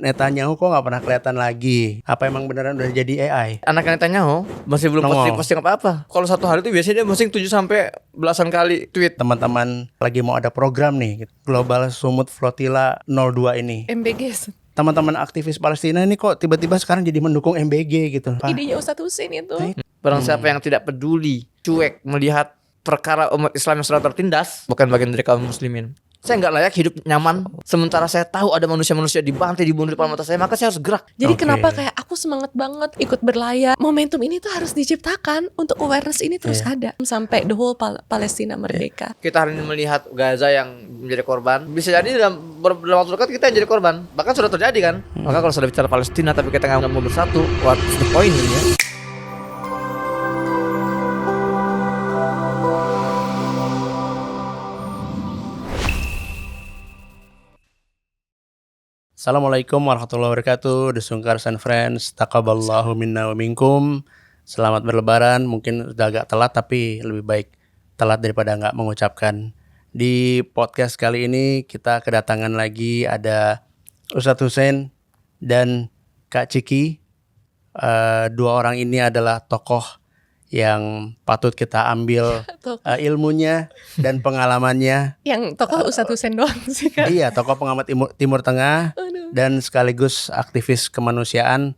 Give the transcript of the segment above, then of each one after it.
Netanyahu kok nggak pernah kelihatan lagi? Apa emang beneran udah jadi AI? Anak Netanyahu masih belum posting apa-apa. Kalau satu hari itu biasanya dia posting 7 sampai belasan kali tweet. Teman-teman lagi mau ada program nih, Global Sumut Flotilla 02 ini. MBG. Teman-teman aktivis Palestina ini kok tiba-tiba sekarang jadi mendukung MBG gitu. Idenya Ustadz Hussein itu. Barang siapa yang tidak peduli, cuek melihat perkara umat Islam yang sudah tertindas, bukan bagian dari kaum muslimin. Saya nggak layak hidup nyaman sementara saya tahu ada manusia-manusia dibantai, dibunuh di depan mata saya, maka saya harus gerak. Jadi kenapa kayak aku semangat banget ikut berlayar. Momentum ini tuh harus diciptakan untuk awareness ini terus ada sampai the whole Palestina merdeka. Kita hari ini melihat Gaza yang menjadi korban, bisa jadi dalam waktu dekat kita yang jadi korban. Bahkan sudah terjadi kan. Maka kalau sudah bicara Palestina tapi kita nggak mau bersatu, what's the point ini ya? Assalamualaikum warahmatullahi wabarakatuh. The Sungkars and Friends, taqabbalallahu minna wa minkum. Selamat berlebaran. Mungkin udah agak telat, tapi lebih baik telat daripada nggak mengucapkan. Di podcast kali ini kita kedatangan lagi ada Ustadz Hussein dan Kak Ciki. Dua orang ini adalah tokoh yang patut kita ambil ilmunya dan pengalamannya. Yang tokoh Ustadz Hussein doang sih kan? Iya, tokoh pengamat Timur Tengah dan sekaligus aktivis kemanusiaan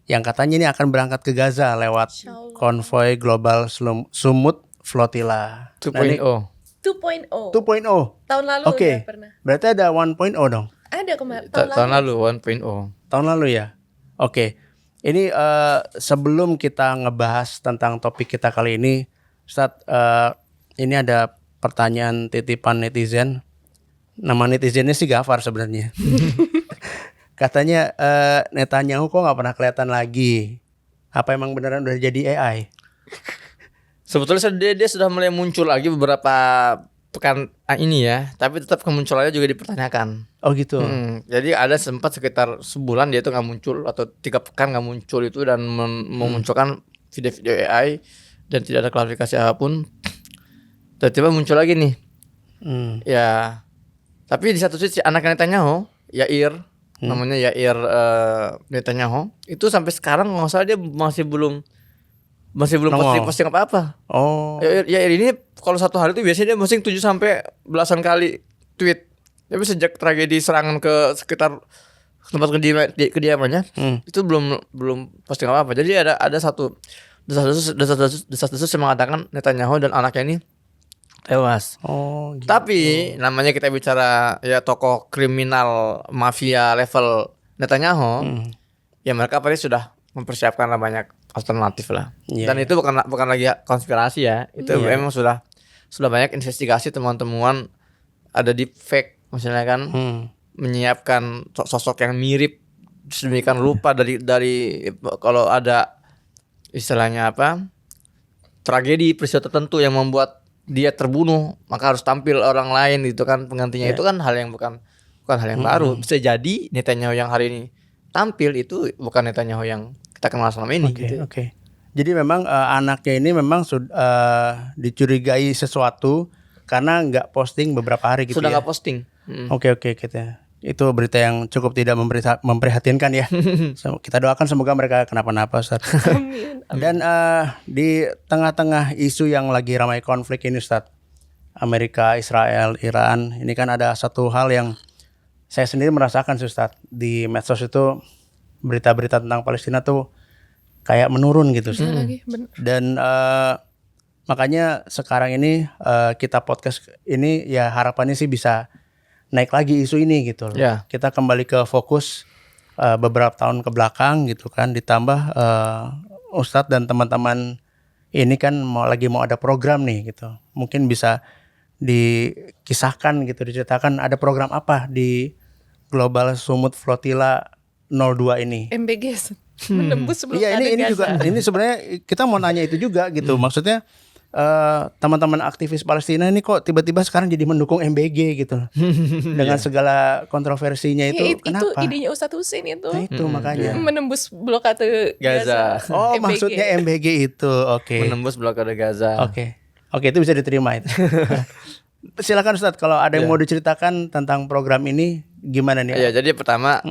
yang katanya ini akan berangkat ke Gaza lewat konvoi Global Sumut Flotilla 2.0. 2.0. Tahun lalu Oke. udah pernah. Berarti ada 1.0 dong. Ada kemarin. Tahun lalu 1.0. Tahun lalu ya. Oke. Ini sebelum kita ngebahas tentang topik kita kali ini, Ustadz, ini ada pertanyaan titipan netizen. Nama netizennya sih Gafar sebenarnya. Katanya Netanyahu kok nggak pernah kelihatan lagi? Apa emang beneran udah jadi AI? Sebetulnya dia sudah mulai muncul lagi beberapa pekan ini ya, tapi tetap kemunculannya juga dipertanyakan. Oh gitu. Jadi ada sempat sekitar sebulan dia tuh nggak muncul atau 3 pekan nggak muncul itu dan memunculkan video-video AI dan tidak ada klarifikasi apapun. Tiba-tiba muncul lagi nih. Ya, tapi di satu sisi anak Netanyahu, Yair, namanya Yair Netanyahu, itu sampai sekarang nggak salah dia masih belum posting apa-apa. Oh. Yair ini kalau satu hari itu biasanya dia posting 7 sampai belasan kali tweet. Tapi sejak tragedi serangan ke sekitar tempat kediamannya, itu belum posting apa-apa. Jadi ada satu desas-desus yang mengatakan Netanyahu dan anaknya ini tewas. Oh, gitu. Tapi namanya kita bicara ya tokoh kriminal mafia level Netanyahu, ya mereka pasti sudah mempersiapkan banyak alternatif lah. Yeah. Dan itu bukan lagi konspirasi ya. Itu memang sudah banyak investigasi temuan-temuan, ada deep fake misalnya kan, menyiapkan sosok yang mirip sedemikian rupa dari kalau ada istilahnya apa, tragedi peristiwa tertentu yang membuat dia terbunuh, maka harus tampil orang lain gitu kan penggantinya. Itu kan hal yang bukan hal yang baru. Bisa jadi Netanyahu yang hari ini tampil itu bukan Netanyahu yang kita kenal selama ini. Oke. Jadi memang anaknya ini memang sudah dicurigai sesuatu karena nggak posting beberapa hari gitu. Sudah nggak ya? posting. Oke, kita. Itu berita yang cukup tidak memprihatinkan ya. Kita doakan semoga mereka kenapa-napa, Ustaz. Amin. Dan di tengah-tengah isu yang lagi ramai konflik ini, Ustaz, Amerika, Israel, Iran, ini kan ada satu hal yang saya sendiri merasakan, Ustaz, di medsos itu berita-berita tentang Palestina tuh kayak menurun gitu, Ustaz. Dan makanya sekarang ini kita podcast ini ya harapannya sih bisa naik lagi isu ini gitu loh. Yeah. Kita kembali ke fokus beberapa tahun ke belakang gitu kan, ditambah Ustadz dan teman-teman ini kan mau ada program nih gitu. Mungkin bisa dikisahkan gitu, diceritakan ada program apa di Global Sumut Flotilla 02 ini. MBG menembus sebelum Iya, ini Gaza. juga ini sebenarnya kita mau nanya itu juga gitu. Maksudnya teman-teman aktivis Palestina ini kok tiba-tiba sekarang jadi mendukung MBG gitu dengan segala kontroversinya itu. Kenapa? Itu idenya Ustadz Hussein itu. Nah, itu makanya Menembus blokade Gaza. Oh, MBG. maksudnya MBG itu. Oke. Menembus blokade Gaza. Oke, itu bisa diterima itu. Silakan Ustadz, kalau ada yang mau diceritakan tentang program ini gimana nih? Ya, jadi pertama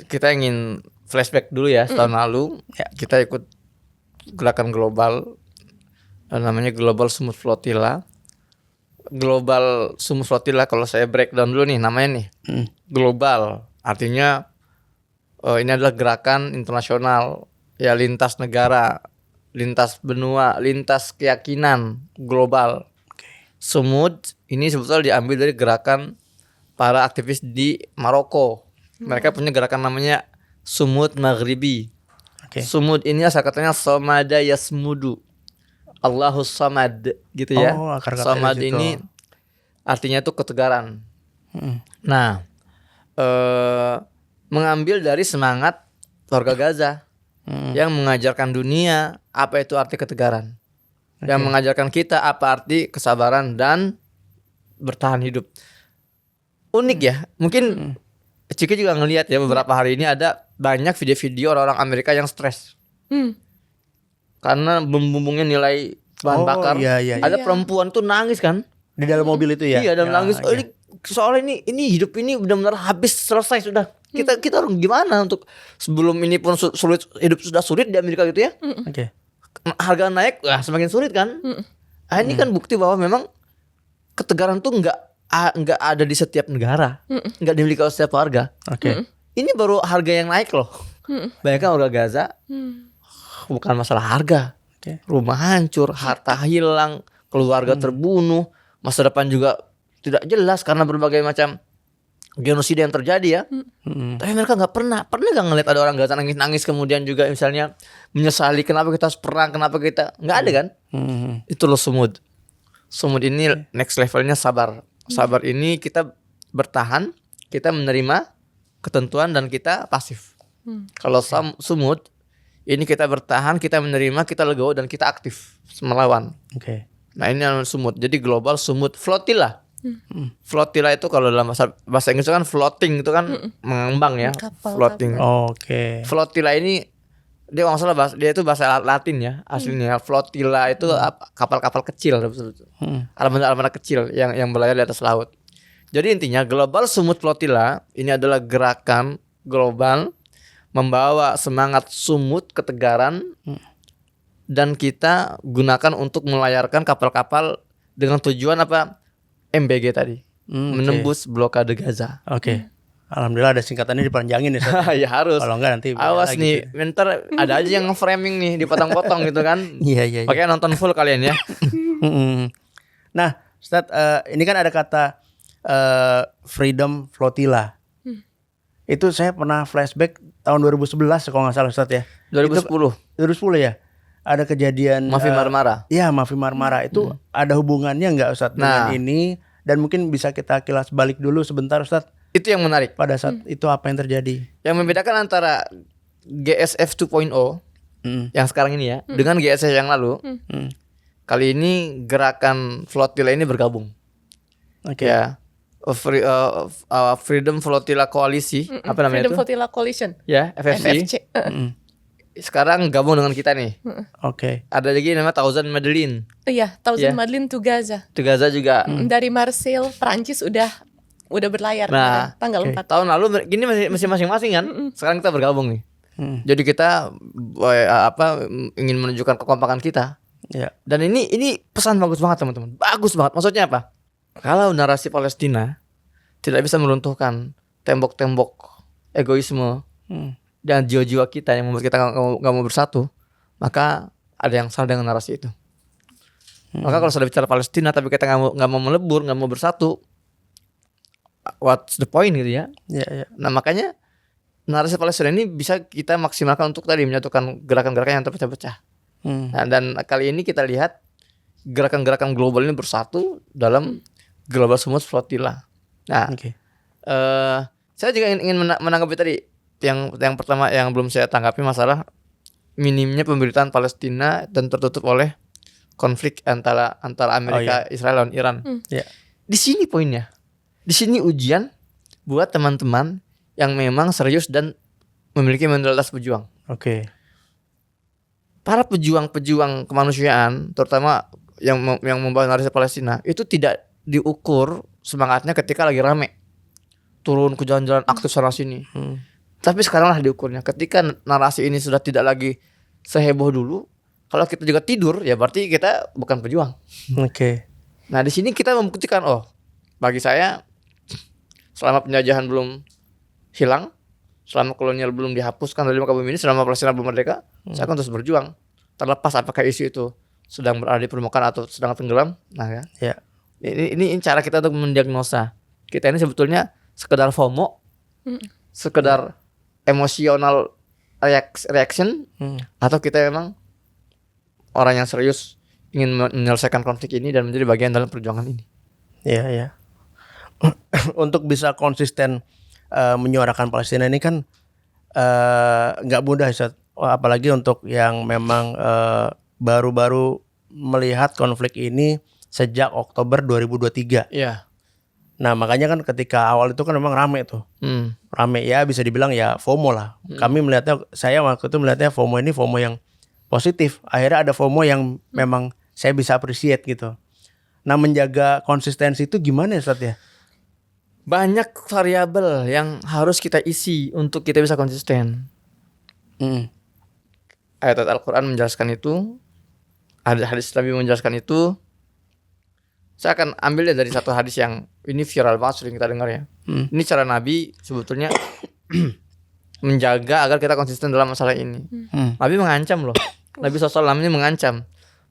kita ingin flashback dulu ya setahun lalu. Ya. Kita ikut gerakan global namanya Global Smooth Flotilla. Global Smooth Flotilla kalau saya breakdown dulu nih namanya nih. Global artinya ini adalah gerakan internasional ya, lintas negara, lintas benua, lintas keyakinan global. Smooth ini sebetulnya diambil dari gerakan para aktivis di Maroko. Mereka punya gerakan namanya Sumud Maghribi. Sumud ini asal katanya Somada Yasmudu, Allahus Samad gitu ya. Samad ini artinya tuh ketegaran. Nah, mengambil dari semangat warga Gaza yang mengajarkan dunia apa itu arti ketegaran, yang mengajarkan kita apa arti kesabaran dan bertahan hidup. Unik ya, mungkin Ciki juga ngelihat ya beberapa hari ini ada banyak video-video orang-orang Amerika yang stres karena bumbungnya nilai bahan bakar. Ada perempuan tuh nangis kan di dalam mobil itu ya. Iya, dan nangis. Oh, ini soalnya ini hidup ini benar-benar habis, selesai sudah. Kita harus gimana untuk sebelum ini pun sulit, hidup sudah sulit di Amerika gitu ya. Harga naik, semakin sulit kan. Ini kan bukti bahwa memang ketegaran tuh nggak ada di setiap negara, nggak dimiliki oleh setiap warga. Ini baru harga yang naik loh. Bayangkan warga Gaza, bukan masalah harga, rumah hancur, harta hilang, keluarga terbunuh, masa depan juga tidak jelas karena berbagai macam genosida yang terjadi ya. Tapi mereka nggak pernah nggak ngeliat ada orang Gaza nangis kemudian juga misalnya menyesali kenapa kita harus perang, kenapa kita nggak ada kan. Itu loh Sumud ini next levelnya sabar. Sabar ini kita bertahan, kita menerima ketentuan dan kita pasif. Kalau Sumud ini kita bertahan, kita menerima, kita legowo dan kita aktif melawan. Nah ini adalah Sumud. Jadi global Sumud Flotilla. Flotilla itu kalau dalam bahasa Inggris kan floating itu kan mengembang ya. Floating. Flotilla ini dia nggak salah dia itu bahasa Latin ya aslinya. Flotilla itu kapal-kapal kecil, armada kecil yang berlayar di atas laut. Jadi intinya Global Sumud Flotilla ini adalah gerakan global membawa semangat sumud ketegaran dan kita gunakan untuk melayarkan kapal-kapal dengan tujuan apa? MBG tadi, menembus blokade Gaza. Alhamdulillah ada singkatannya dipanjangin ya. Ya harus. Kalau enggak nanti awas nih, bentar ada aja yang framing nih dipotong-potong gitu kan. Iya. Pakai nonton full kalian ya. Nah, Ustadz, ini kan ada kata Freedom Flotilla. Itu saya pernah flashback tahun 2011 kalau nggak salah Ustadz ya. 2010 ya. Ada kejadian Mafi Marmara. Iya, Mafi Marmara itu ada hubungannya nggak Ustadz dengan ini? Dan mungkin bisa kita kilas balik dulu sebentar Ustadz. Itu yang menarik. Pada saat itu apa yang terjadi? Yang membedakan antara GSF 2.0 yang sekarang ini ya dengan GSF yang lalu. Kali ini gerakan Flotilla ini bergabung. Ya. Freedom Flotilla Coalition, apa namanya Freedom itu? Flotilla Coalition. Ya, FFC. Sekarang gabung dengan kita nih. Ada lagi namanya Thousand Madeleine. Iya, Thousand Madeleine to Gaza. To Gaza juga. Dari Marseille, Prancis udah berlayar tanggal 4. Tahun lalu gini masih masing-masing kan. Sekarang kita bergabung nih. Jadi kita ingin menunjukkan kekompakan kita. Dan ini pesan bagus banget teman-teman. Bagus banget. Maksudnya apa? Kalau narasi Palestina tidak bisa meruntuhkan tembok-tembok egoisme dan jiwa-jiwa kita yang membuat kita nggak mau bersatu, maka ada yang salah dengan narasi itu. Maka kalau sudah bicara Palestina tapi kita nggak mau melebur, nggak mau bersatu, what's the point gitu ya? Nah makanya narasi Palestina ini bisa kita maksimalkan untuk tadi menyatukan gerakan-gerakan yang terpecah-pecah. Nah, dan kali ini kita lihat gerakan-gerakan global ini bersatu dalam Global Sumud Flotilla. Nah, saya juga ingin menanggapi tadi yang pertama yang belum saya tanggapi masalah minimnya pemberitaan Palestina dan tertutup oleh konflik antara Amerika, Israel dan Iran. Di sini poinnya. Di sini ujian buat teman-teman yang memang serius dan memiliki mentalitas pejuang. Para pejuang kemanusiaan, terutama yang membawa narasi Palestina, itu tidak diukur semangatnya ketika lagi rame turun ke jalan-jalan aktif sana sini. Tapi sekarang lah diukurnya. Ketika narasi ini sudah tidak lagi seheboh dulu, kalau kita juga tidur, ya berarti kita bukan pejuang. Oke. Nah di sini kita membuktikan, bagi saya selama penjajahan belum hilang, selama kolonial belum dihapuskan dari muka bumi ini, selama Palestina belum merdeka, saya akan terus berjuang. Terlepas apakah isu itu sedang berada di permukaan atau sedang tenggelam. Nah ya. Ya. Ini cara kita untuk mendiagnosa. Kita ini sebetulnya sekedar FOMO, sekedar emosional reaction, atau kita memang orang yang serius ingin menyelesaikan konflik ini dan menjadi bagian dalam perjuangan ini. Iya, ya. Untuk bisa konsisten menyuarakan Palestina ini kan nggak mudah, Ustaz. Apalagi untuk yang memang baru-baru melihat konflik ini sejak Oktober 2023. Iya. Nah makanya kan ketika awal itu kan memang rame tuh. Rame ya, bisa dibilang ya FOMO lah. Kami melihatnya, saya waktu itu melihatnya FOMO ini FOMO yang positif. Akhirnya ada FOMO yang memang saya bisa appreciate gitu. Nah menjaga konsistensi itu gimana ya Ustaz ya? Banyak variabel yang harus kita isi untuk kita bisa konsisten. Ayat Al-Quran menjelaskan itu, ada hadis Nabi menjelaskan itu. Saya akan ambil dari satu hadis yang ini viral banget, sering kita dengar ya. Ini cara Nabi sebetulnya menjaga agar kita konsisten dalam masalah ini. Nabi mengancam loh. Nabi SAW ini mengancam,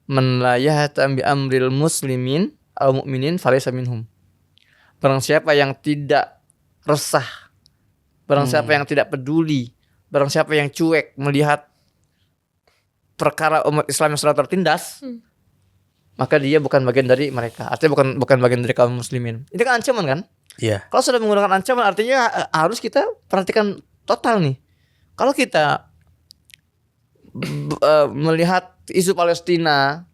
man la yahtam bi amril muslimin aw mu'minin falaysa minhum. Barang siapa yang tidak resah, barang siapa yang tidak peduli, barang siapa yang cuek melihat perkara umat Islam yang sudah tertindas, maka dia bukan bagian dari mereka. Artinya bukan bagian dari kaum muslimin. Ini kan ancaman kan? Iya. Kalau sudah menggunakan ancaman, artinya harus kita perhatikan total nih. Kalau kita melihat isu Palestina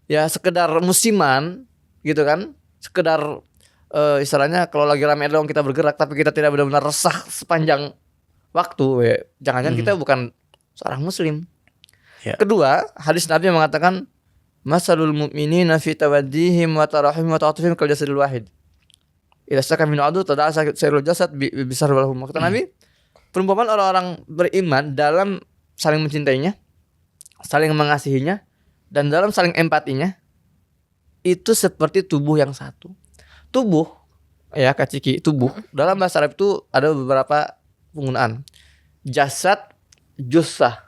ya sekedar musiman gitu kan, sekedar istilahnya kalau lagi ramai doang kita bergerak, tapi kita tidak benar-benar resah sepanjang waktu, ya jangan-jangan kita bukan seorang muslim. Ya. Kedua, hadis Nabi mengatakan masalul mu'minina fi tawaddihim wa tarahim wa ta'atufihim kal jasadil wahid. Idza saka min adu tada'a sairul jasad bisar wal hum. Kata Nabi, perumpamaan orang-orang beriman dalam saling mencintainya, saling mengasihinya, dan dalam saling empatinya itu seperti tubuh yang satu. Tubuh, ya Kak Ciki, tubuh dalam bahasa Arab itu ada beberapa penggunaan. Jasad, jussah.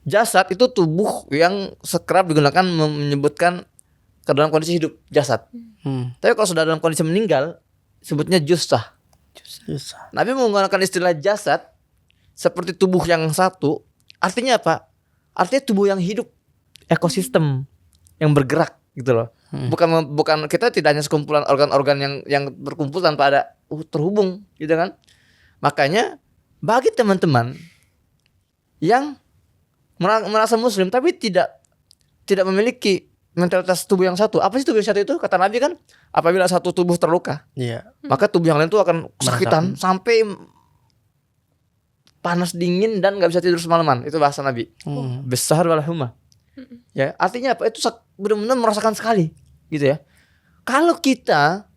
Jasad itu tubuh yang sekerap digunakan menyebutkan ke dalam kondisi hidup, jasad. Tapi kalau sudah dalam kondisi meninggal, sebutnya jussah. Nabi menggunakan istilah jasad seperti tubuh yang satu. Artinya apa? Artinya tubuh yang hidup, ekosistem yang bergerak gitu loh. Bukan kita tidak hanya sekumpulan organ-organ yang berkumpul tanpa ada terhubung gitu kan. Makanya bagi teman-teman yang merasa muslim tapi tidak memiliki mentalitas tubuh yang satu. Apa sih tubuh yang satu itu? Kata Nabi kan, apabila satu tubuh terluka, maka tubuh yang lain itu akan kesakitan sampai panas dingin dan nggak bisa tidur semalaman. Itu bahasa Nabi. Besar walahumah. Ya, artinya apa? Itu benar-benar merasakan sekali, gitu ya. Kalau kita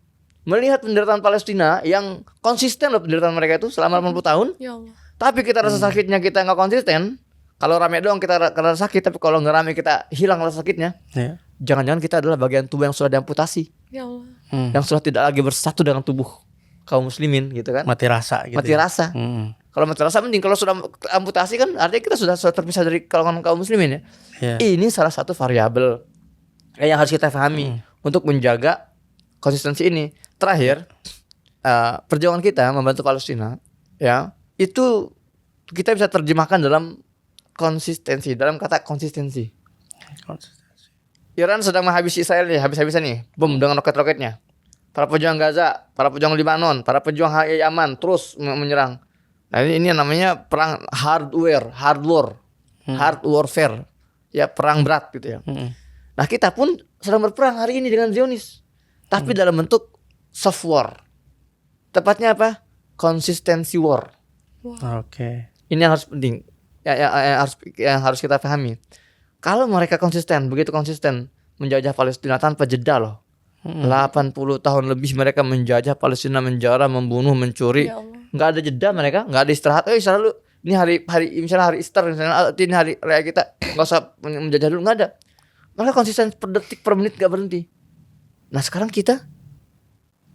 melihat penderitaan Palestina yang konsisten loh, penderitaan mereka itu selama 80 tahun, Ya Allah. tapi kita rasa sakitnya kita nggak konsisten. Kalau rame doang kita rasa sakit, tapi kalau nggak rame kita hilang rasa sakitnya. Jangan-jangan kita adalah bagian tubuh yang sudah diamputasi, Ya Allah. yang sudah tidak lagi bersatu dengan tubuh kaum muslimin, gitu kan? Mati rasa gitu. Mati rasa. Kalau mati rasa mending, kalau sudah amputasi kan artinya kita sudah terpisah dari kalangan kaum muslimin ya. Ini salah satu variabel yang harus kita pahami untuk menjaga konsistensi ini. Terakhir, perjuangan kita membantu Palestina, ya itu kita bisa terjemahkan dalam konsistensi, dalam kata konsistensi. Iran sedang menghabisi Israel nih, habis-habisan nih, bom dengan roket-roketnya. Para pejuang Gaza, para pejuang Lebanon, para pejuang Yaman terus menyerang. Nah ini namanya perang hard warfare, ya perang berat gitu ya. Nah kita pun sedang berperang hari ini dengan Zionis, tapi dalam bentuk soft war. Tepatnya apa? Konsistensi war. Oke. Ini yang harus penting. Yang harus kita pahami. Kalau mereka begitu konsisten menjajah Palestina tanpa jeda loh. 80 tahun lebih mereka menjajah Palestina, menjara, membunuh, mencuri. Ya Allah. nggak ada jeda mereka, nggak ada istirahat. Istirahat lu. Ini hari misalnya hari Easter, misalnya ini hari raya kita, nggak usah menjajah dulu, nggak ada. Mereka konsisten per detik per menit nggak berhenti. Nah sekarang kita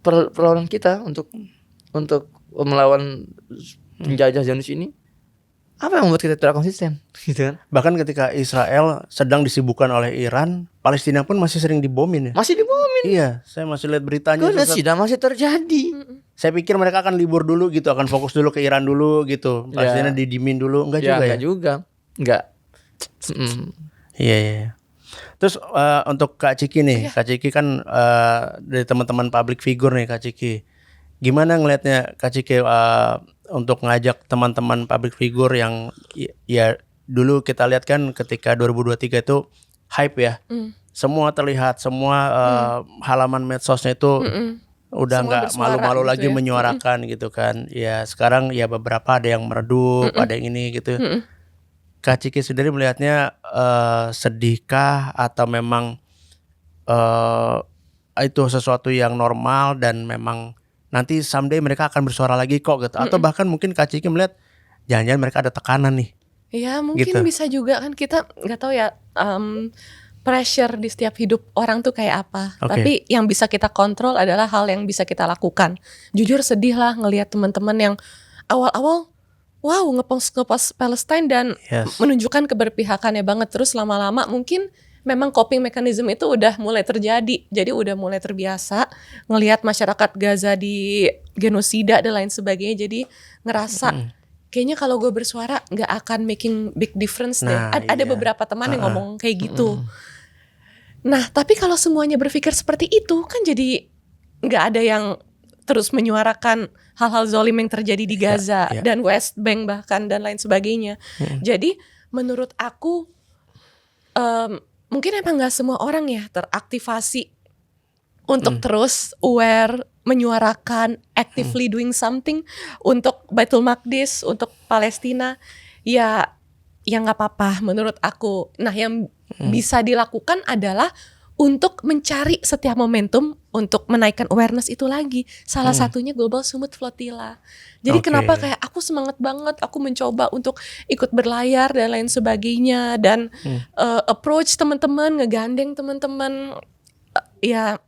perlawanan kita untuk melawan penjajah Zionis ini, apa yang membuat kita tidak konsisten, gitu kan? Bahkan ketika Israel sedang disibukkan oleh Iran, Palestina pun masih sering dibomin ya. Masih dibomin. Iya, saya masih lihat beritanya. Genocida masih terjadi. Saya pikir mereka akan libur dulu gitu, akan fokus dulu ke Iran dulu gitu. Palestina didimin dulu, enggak juga ya? Enggak juga. Enggak. Iya. Terus untuk Kak Ciki nih, Kak Ciki kan dari teman-teman public figure nih Kak Ciki. Gimana ngelihatnya Kak Ciki untuk ngajak teman-teman public figure yang ya dulu kita lihat kan ketika 2023 itu hype ya. Semua terlihat, semua halaman medsosnya itu udah nggak malu-malu gitu lagi menyuarakan gitu kan. Ya sekarang ya beberapa ada yang meredup, ada yang ini gitu. Kak Ciki sendiri melihatnya sedihkah atau memang itu sesuatu yang normal dan memang nanti someday mereka akan bersuara lagi kok gitu. Atau bahkan mungkin Kak Ciki melihat jangan-jangan mereka ada tekanan nih. Ya mungkin gitu. Bisa juga kan, kita nggak tahu ya pressure di setiap hidup orang tuh kayak apa. Tapi yang bisa kita kontrol adalah hal yang bisa kita lakukan. Jujur sedih lah ngelihat teman-teman yang awal-awal wow ngepost Palestine dan menunjukkan keberpihakannya banget. Terus lama-lama mungkin memang coping mechanism itu udah mulai terjadi. Jadi udah mulai terbiasa ngelihat masyarakat Gaza di genosida dan lain sebagainya. Jadi ngerasa kayaknya kalau gue bersuara nggak akan making big difference deh. Ada beberapa teman yang ngomong kayak gitu. Nah tapi kalau semuanya berpikir seperti itu kan jadi nggak ada yang terus menyuarakan hal-hal zolim yang terjadi di Gaza dan West Bank bahkan dan lain sebagainya. Jadi menurut aku mungkin emang gak semua orang ya teraktivasi untuk terus aware, menyuarakan, actively doing something untuk Baitul Maqdis, untuk Palestina. Ya gak apa-apa menurut aku. Nah yang bisa dilakukan adalah untuk mencari setiap momentum untuk menaikkan awareness itu lagi. Salah satunya Global Sumut Flotilla. Jadi kenapa kayak aku semangat banget, aku mencoba untuk ikut berlayar dan lain sebagainya. Dan approach teman-teman, ngegandeng teman-teman. Ya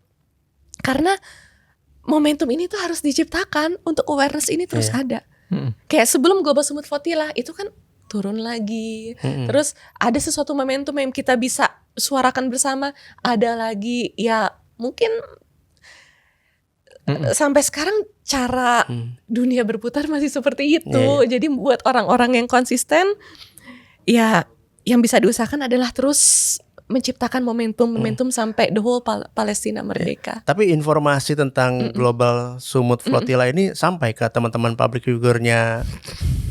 karena momentum ini tuh harus diciptakan untuk awareness ini terus ada. Kayak sebelum Global Sumut Flotilla itu kan turun lagi. Terus ada sesuatu momentum yang kita bisa suarakan bersama, ada lagi ya mungkin sampai sekarang cara dunia berputar masih seperti itu. Jadi buat orang-orang yang konsisten ya yang bisa diusahakan adalah terus menciptakan momentum sampai the whole Palestina merdeka. Tapi informasi tentang Global Sumut Flotilla ini sampai ke teman-teman public figure-nya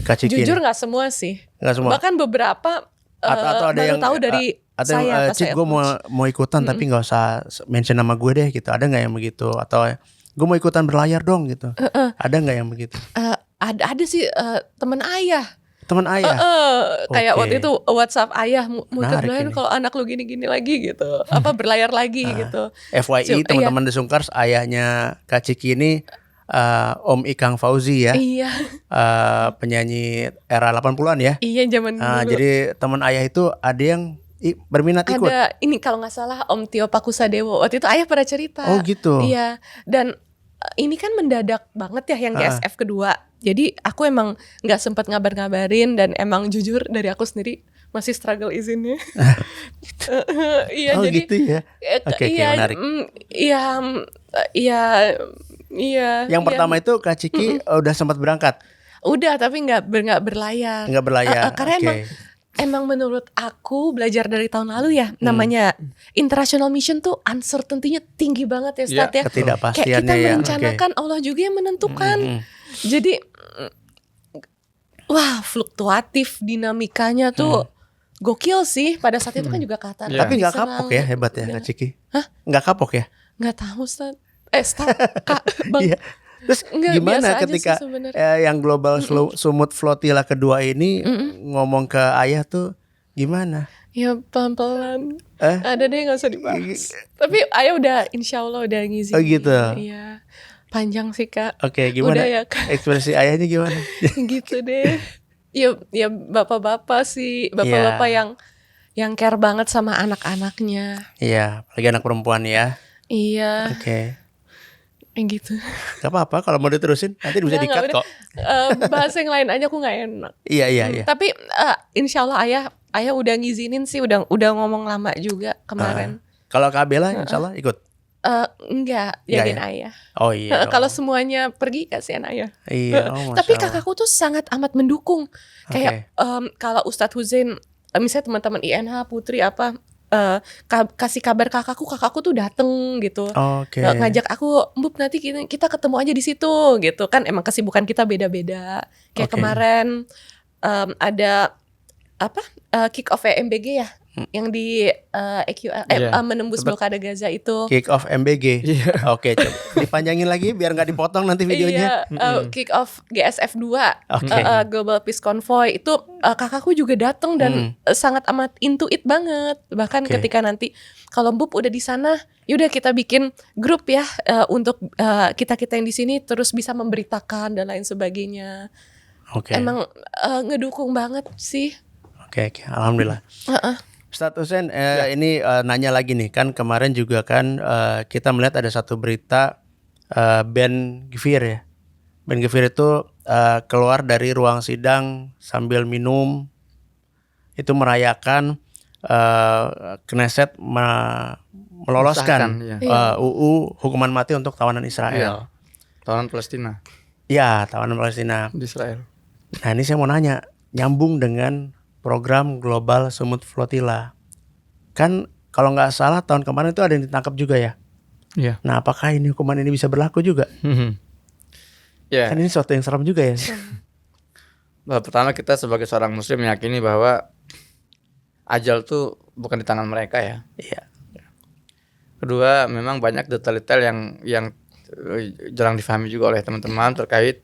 Kak Ciki. Jujur nggak semua sih. Gak semua. Bahkan beberapa atau ada baru yang tahu dari saya. Cik gue mau ikutan tapi nggak usah mention nama gue deh gitu. Ada nggak yang begitu? Atau gue mau ikutan berlayar dong gitu. Ada nggak yang begitu? Ada sih teman ayah. Teman ayah. Kayak waktu itu WhatsApp ayah mau ikut berlayar kalau anak lu gini-gini lagi gitu. Apa berlayar lagi gitu. FYI teman-teman The Sungkars, ayahnya Kak Ciki ini Om Ikang Fauzi ya. Iya. Penyanyi era 80-an ya. Iya zaman dulu. Jadi teman ayah itu ada yang berminat ikut. Ada ini kalau nggak salah Om Tio Pakusadewo. Waktu itu ayah pernah cerita. Oh gitu. Iya. Dan ini kan mendadak banget ya yang GSF kedua. Jadi aku emang nggak sempat ngabarin dan emang jujur dari aku sendiri masih struggle izinnya. Iya jadi. Gitu ya. Oke, menarik. Iya. Yang pertama itu Kak Ciki udah sempat berangkat. Udah tapi nggak berlayar. Nggak berlayar. Karena emang menurut aku belajar dari tahun lalu ya, namanya international mission tuh uncertainty-nya tinggi banget ya Stat ya. Ketidakpastiannya kayak kita ya. merencanakan Allah juga yang menentukan. Jadi wah fluktuatif dinamikanya tuh gokil sih. Pada saat itu kan juga Qatar. Tapi nggak kapok ya, hebat ya Kak Ciki. Nggak kapok ya? Nggak tahu Stat. Kak Bang. Iya. Terus gimana ketika yang Global Sumut Flotilla kedua ini ngomong ke ayah tuh gimana? Ya pelan-pelan. Ada deh nggak usah dibahas. Tapi ayah udah insya Allah udah ngizinin. Oh gitu. Iya. panjang sih Kak. Oke, gimana? Udah ya Kak. Ekspresi ayahnya gimana? Gitu deh. Ya bapak-bapak sih, bapak-bapak yang care banget sama anak-anaknya. Iya, apalagi anak perempuan ya. Iya. Oke. Gitu. Gak apa-apa kalau mau diterusin nanti bisa di-cut kok. Bahasa yang lain aja aku nggak enak. Iya. Tapi insya Allah ayah udah ngizinin sih, udah ngomong lama juga kemarin. Kalau Kak Bella insya Allah ikut. Enggak, jagain ayah. Oh iya. Kalau semuanya pergi kasihan ayah. Iya. Tapi kakakku tuh sangat amat mendukung. Kayak kalau Ustadz Huzain, misalnya teman-teman INH Putri apa kasih kabar kakakku tuh dateng gitu. Ngajak aku, Mbuk nanti kita ketemu aja di situ gitu kan. Emang kesibukan kita beda-beda. Kayak kemarin ada apa kick off MBG ya, yang di EQL menembus blokade Gaza itu. Kick off MBG. Oke, coba dipanjangin lagi biar nggak dipotong nanti videonya. Kick off GSF 2 Global Peace Convoy itu kakakku juga datang dan sangat amat into it banget. Bahkan ketika nanti kalau Mbub udah di sana, yaudah kita bikin grup ya untuk kita yang di sini terus bisa memberitakan dan lain sebagainya. Emang ngedukung banget sih. Oke, alhamdulillah. Ustadz Huzain, ini nanya lagi nih, kan kemarin juga kan kita melihat ada satu berita Ben Gvir ya. Ben Gvir itu keluar dari ruang sidang sambil minum, itu merayakan Knesset meloloskan UU hukuman mati untuk tawanan Israel. Tawanan Palestina. Ya, tawanan Palestina Di Israel. Nah ini saya mau nanya, nyambung dengan program Global Sumut Flotilla. Kan kalau nggak salah tahun kemarin itu ada yang ditangkap juga ya. Iya. Nah apakah ini hukuman ini bisa berlaku juga? Kan ini sesuatu yang serem juga ya. Pertama kita sebagai seorang muslim meyakini bahwa ajal tuh bukan di tangan mereka ya. Iya. Kedua, memang banyak detail-detail yang jarang difahami juga oleh teman-teman terkait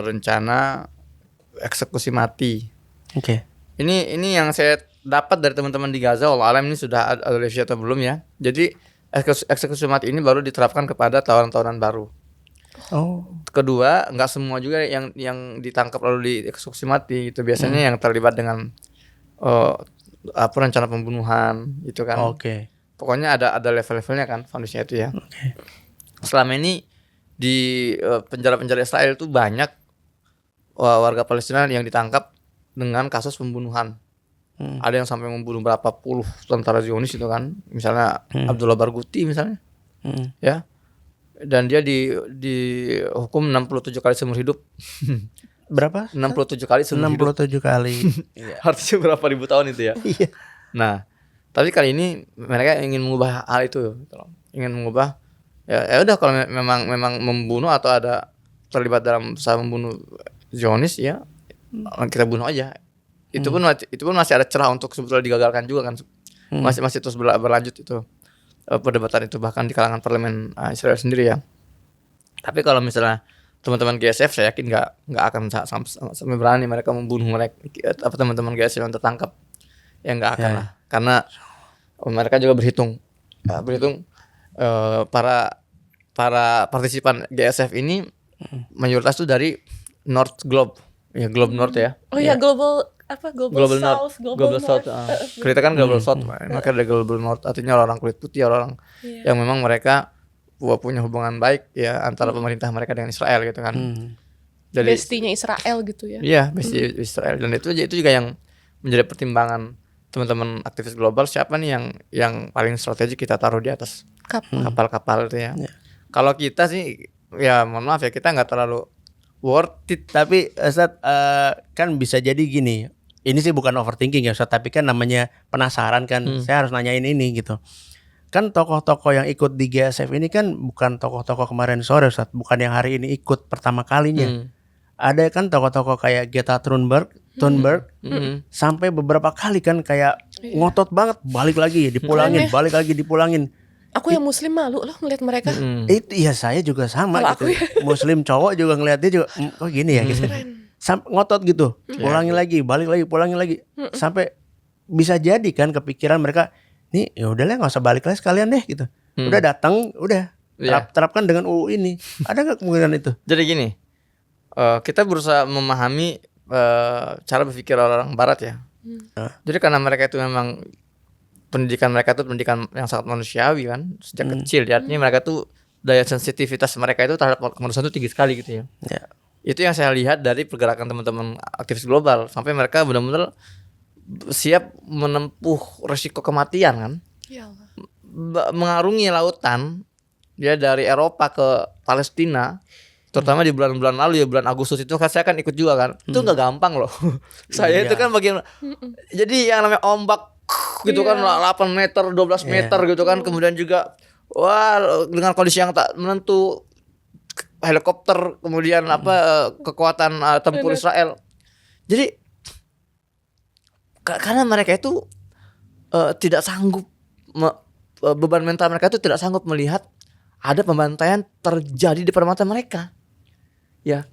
rencana eksekusi mati. Ini yang saya dapat dari teman-teman di Gaza. Allah alam ini sudah ada review atau belum ya. Jadi eksekusi mati ini baru diterapkan kepada tawanan-tawanan baru. Kedua, nggak semua juga yang ditangkap lalu dieksekusi mati. Itu biasanya yang terlibat dengan rencana pembunuhan itu kan. Pokoknya ada level-levelnya kan, foundation itu ya. Selama ini di penjara-penjara Israel itu banyak warga Palestina yang ditangkap dengan kasus pembunuhan. Ada yang sampai membunuh berapa puluh tentara Zionis itu kan. Misalnya Abdullah Barghouti misalnya. Ya. Dan dia dihukum 67 kali seumur hidup. Berapa? 67 kali seumur hidup. 67 kali. Artinya berapa ribu tahun itu ya. Nah, tapi kali ini mereka ingin mengubah hal itu. Ingin mengubah ya udah kalau memang membunuh atau ada terlibat dalam usaha membunuh Zionis ya kita bunuh aja. Itu pun masih ada celah untuk sebetulnya digagalkan juga kan. Masih terus berlanjut itu perdebatan itu bahkan di kalangan parlemen Israel sendiri ya. Tapi kalau misalnya teman-teman GSF saya yakin nggak akan sampai berani mereka membunuh mereka teman-teman GSF yang tertangkap. Ya nggak akan lah. Karena mereka juga berhitung para partisipan GSF ini mayoritas itu dari North Globe. Ya Globe North ya. Global South. Global South. Kita kan Global South, maka ada Global North artinya orang kulit putih, orang yang memang mereka punya hubungan baik ya antara pemerintah mereka dengan Israel gitu kan. Jadi bestinya Israel gitu ya. Iya, besti Israel dan itu juga yang menjadi pertimbangan teman-teman aktivis global siapa nih yang paling strategis kita taruh di atas kapal-kapal itu ya. Kalau kita sih ya mohon maaf ya kita nggak terlalu worth it. Tapi Ustadz kan bisa jadi gini. Ini sih bukan overthinking ya Ustadz, tapi kan namanya penasaran kan. Saya harus nanyain ini gitu. Kan tokoh-tokoh yang ikut di GSF ini kan bukan tokoh-tokoh kemarin sore Ustadz, bukan yang hari ini ikut pertama kalinya. Ada kan tokoh-tokoh kayak Greta Thunberg sampai beberapa kali kan kayak ngotot banget balik lagi dipulangin. Aku yang muslim malu loh ngeliat mereka. Itu ya saya juga sama gitu. Muslim cowok juga ngeliat dia juga kok gini ya gitu. Ngotot gitu. Pulangin lagi, balik lagi, pulangin lagi. Sampai bisa jadi kan kepikiran mereka, nih ya udahlah enggak usah balik lagi sekalian deh gitu. Udah datang, udah Terapkan dengan UU ini. Ada nggak kemungkinan itu? Jadi gini, kita berusaha memahami cara berpikir orang Barat ya. Jadi karena mereka itu memang pendidikan mereka itu pendidikan yang sangat manusiawi kan sejak kecil. Artinya mereka tuh daya sensitivitas mereka itu terhadap kemanusiaan itu tinggi sekali gitu ya. Itu yang saya lihat dari pergerakan teman-teman aktivis global sampai mereka benar-benar siap menempuh resiko kematian kan. Ya Allah. Mengarungi lautan ya dari Eropa ke Palestina, terutama di bulan-bulan lalu ya, bulan Agustus itu kan saya kan ikut juga kan. Itu nggak gampang loh. Saya itu kan bagian. Jadi yang namanya ombak gitu kan 8 meter, 12 meter gitu kan. Kemudian juga dengan kondisi yang tak menentu, helikopter, kemudian kekuatan tempur Israel. Jadi karena mereka itu tidak sanggup, beban mental mereka itu tidak sanggup melihat ada pembantaian terjadi di depan mata mereka. Ya.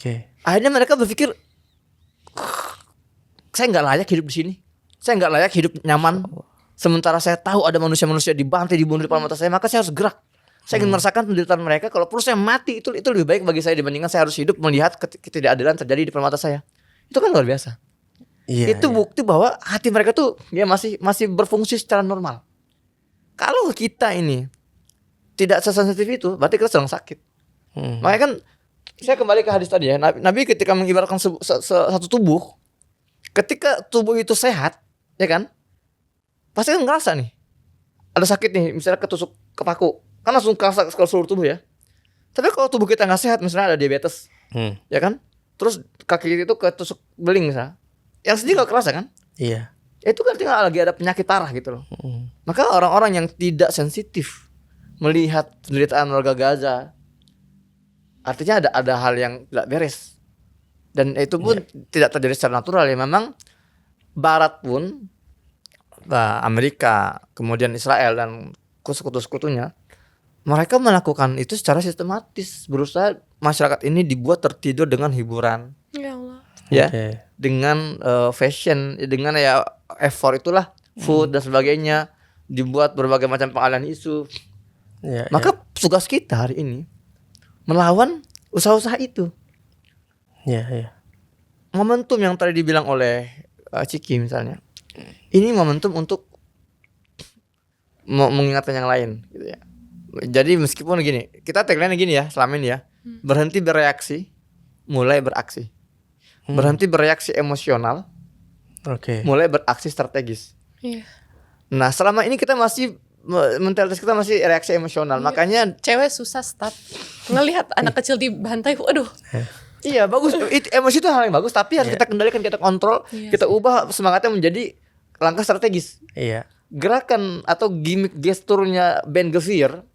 Akhirnya mereka berpikir, saya nggak layak hidup di sini. Saya nggak layak hidup nyaman. Sementara saya tahu ada manusia-manusia dibantai, dibunuh di depan mata saya, maka saya harus gerak. Saya ingin merasakan penderitaan mereka. Kalau perlu saya mati, itu lebih baik bagi saya dibandingkan saya harus hidup melihat ketidakadilan terjadi di depan mata saya. Itu kan luar biasa. Itu bukti bahwa hati mereka tuh ya masih berfungsi secara normal. Kalau kita ini tidak sesensitif itu, berarti kita sedang sakit. Makanya kan saya kembali ke hadis tadi ya. Nabi ketika mengibaratkan satu tubuh, ketika tubuh itu sehat, ya kan? Pasti kan ngerasa nih ada sakit nih, misalnya ketusuk ke paku, kan langsung kerasa ke seluruh tubuh ya. Tapi kalau tubuh kita nggak sehat, misalnya ada diabetes, ya kan? Terus kaki itu ketusuk beling misalnya, yang sedih nggak kerasa kan? Iya. Itu kan tinggal lagi ada penyakit parah gitu loh. Maka orang-orang yang tidak sensitif melihat penderitaan warga Gaza, artinya ada hal yang tidak beres. Dan itu pun tidak terjadi secara natural ya. Memang Barat pun, Amerika, kemudian Israel dan sekutu-sekutunya, mereka melakukan itu secara sistematis. Berusaha masyarakat ini dibuat tertidur dengan hiburan. Ya Allah. Ya, dengan fashion, dengan ya effort itulah, food dan sebagainya, dibuat berbagai macam pengalihan isu. Maka tugas kita hari ini melawan usaha-usaha itu. Momentum yang tadi dibilang oleh Ciki misalnya, ini momentum untuk mengingatkan yang lain gitu ya. Jadi meskipun gini, kita tagline gini ya selama ini ya, berhenti bereaksi, mulai beraksi. Berhenti bereaksi emosional, mulai beraksi strategis. Nah selama ini kita masih mentalitas kita masih reaksi emosional, makanya cewek susah start ngelihat anak kecil dibantai, waduh. Iya bagus, emosi itu hal yang bagus, tapi harus kita kendalikan, kita kontrol, kita ubah semangatnya menjadi langkah strategis. Gerakan atau gimmick gesturnya Ben Gvir,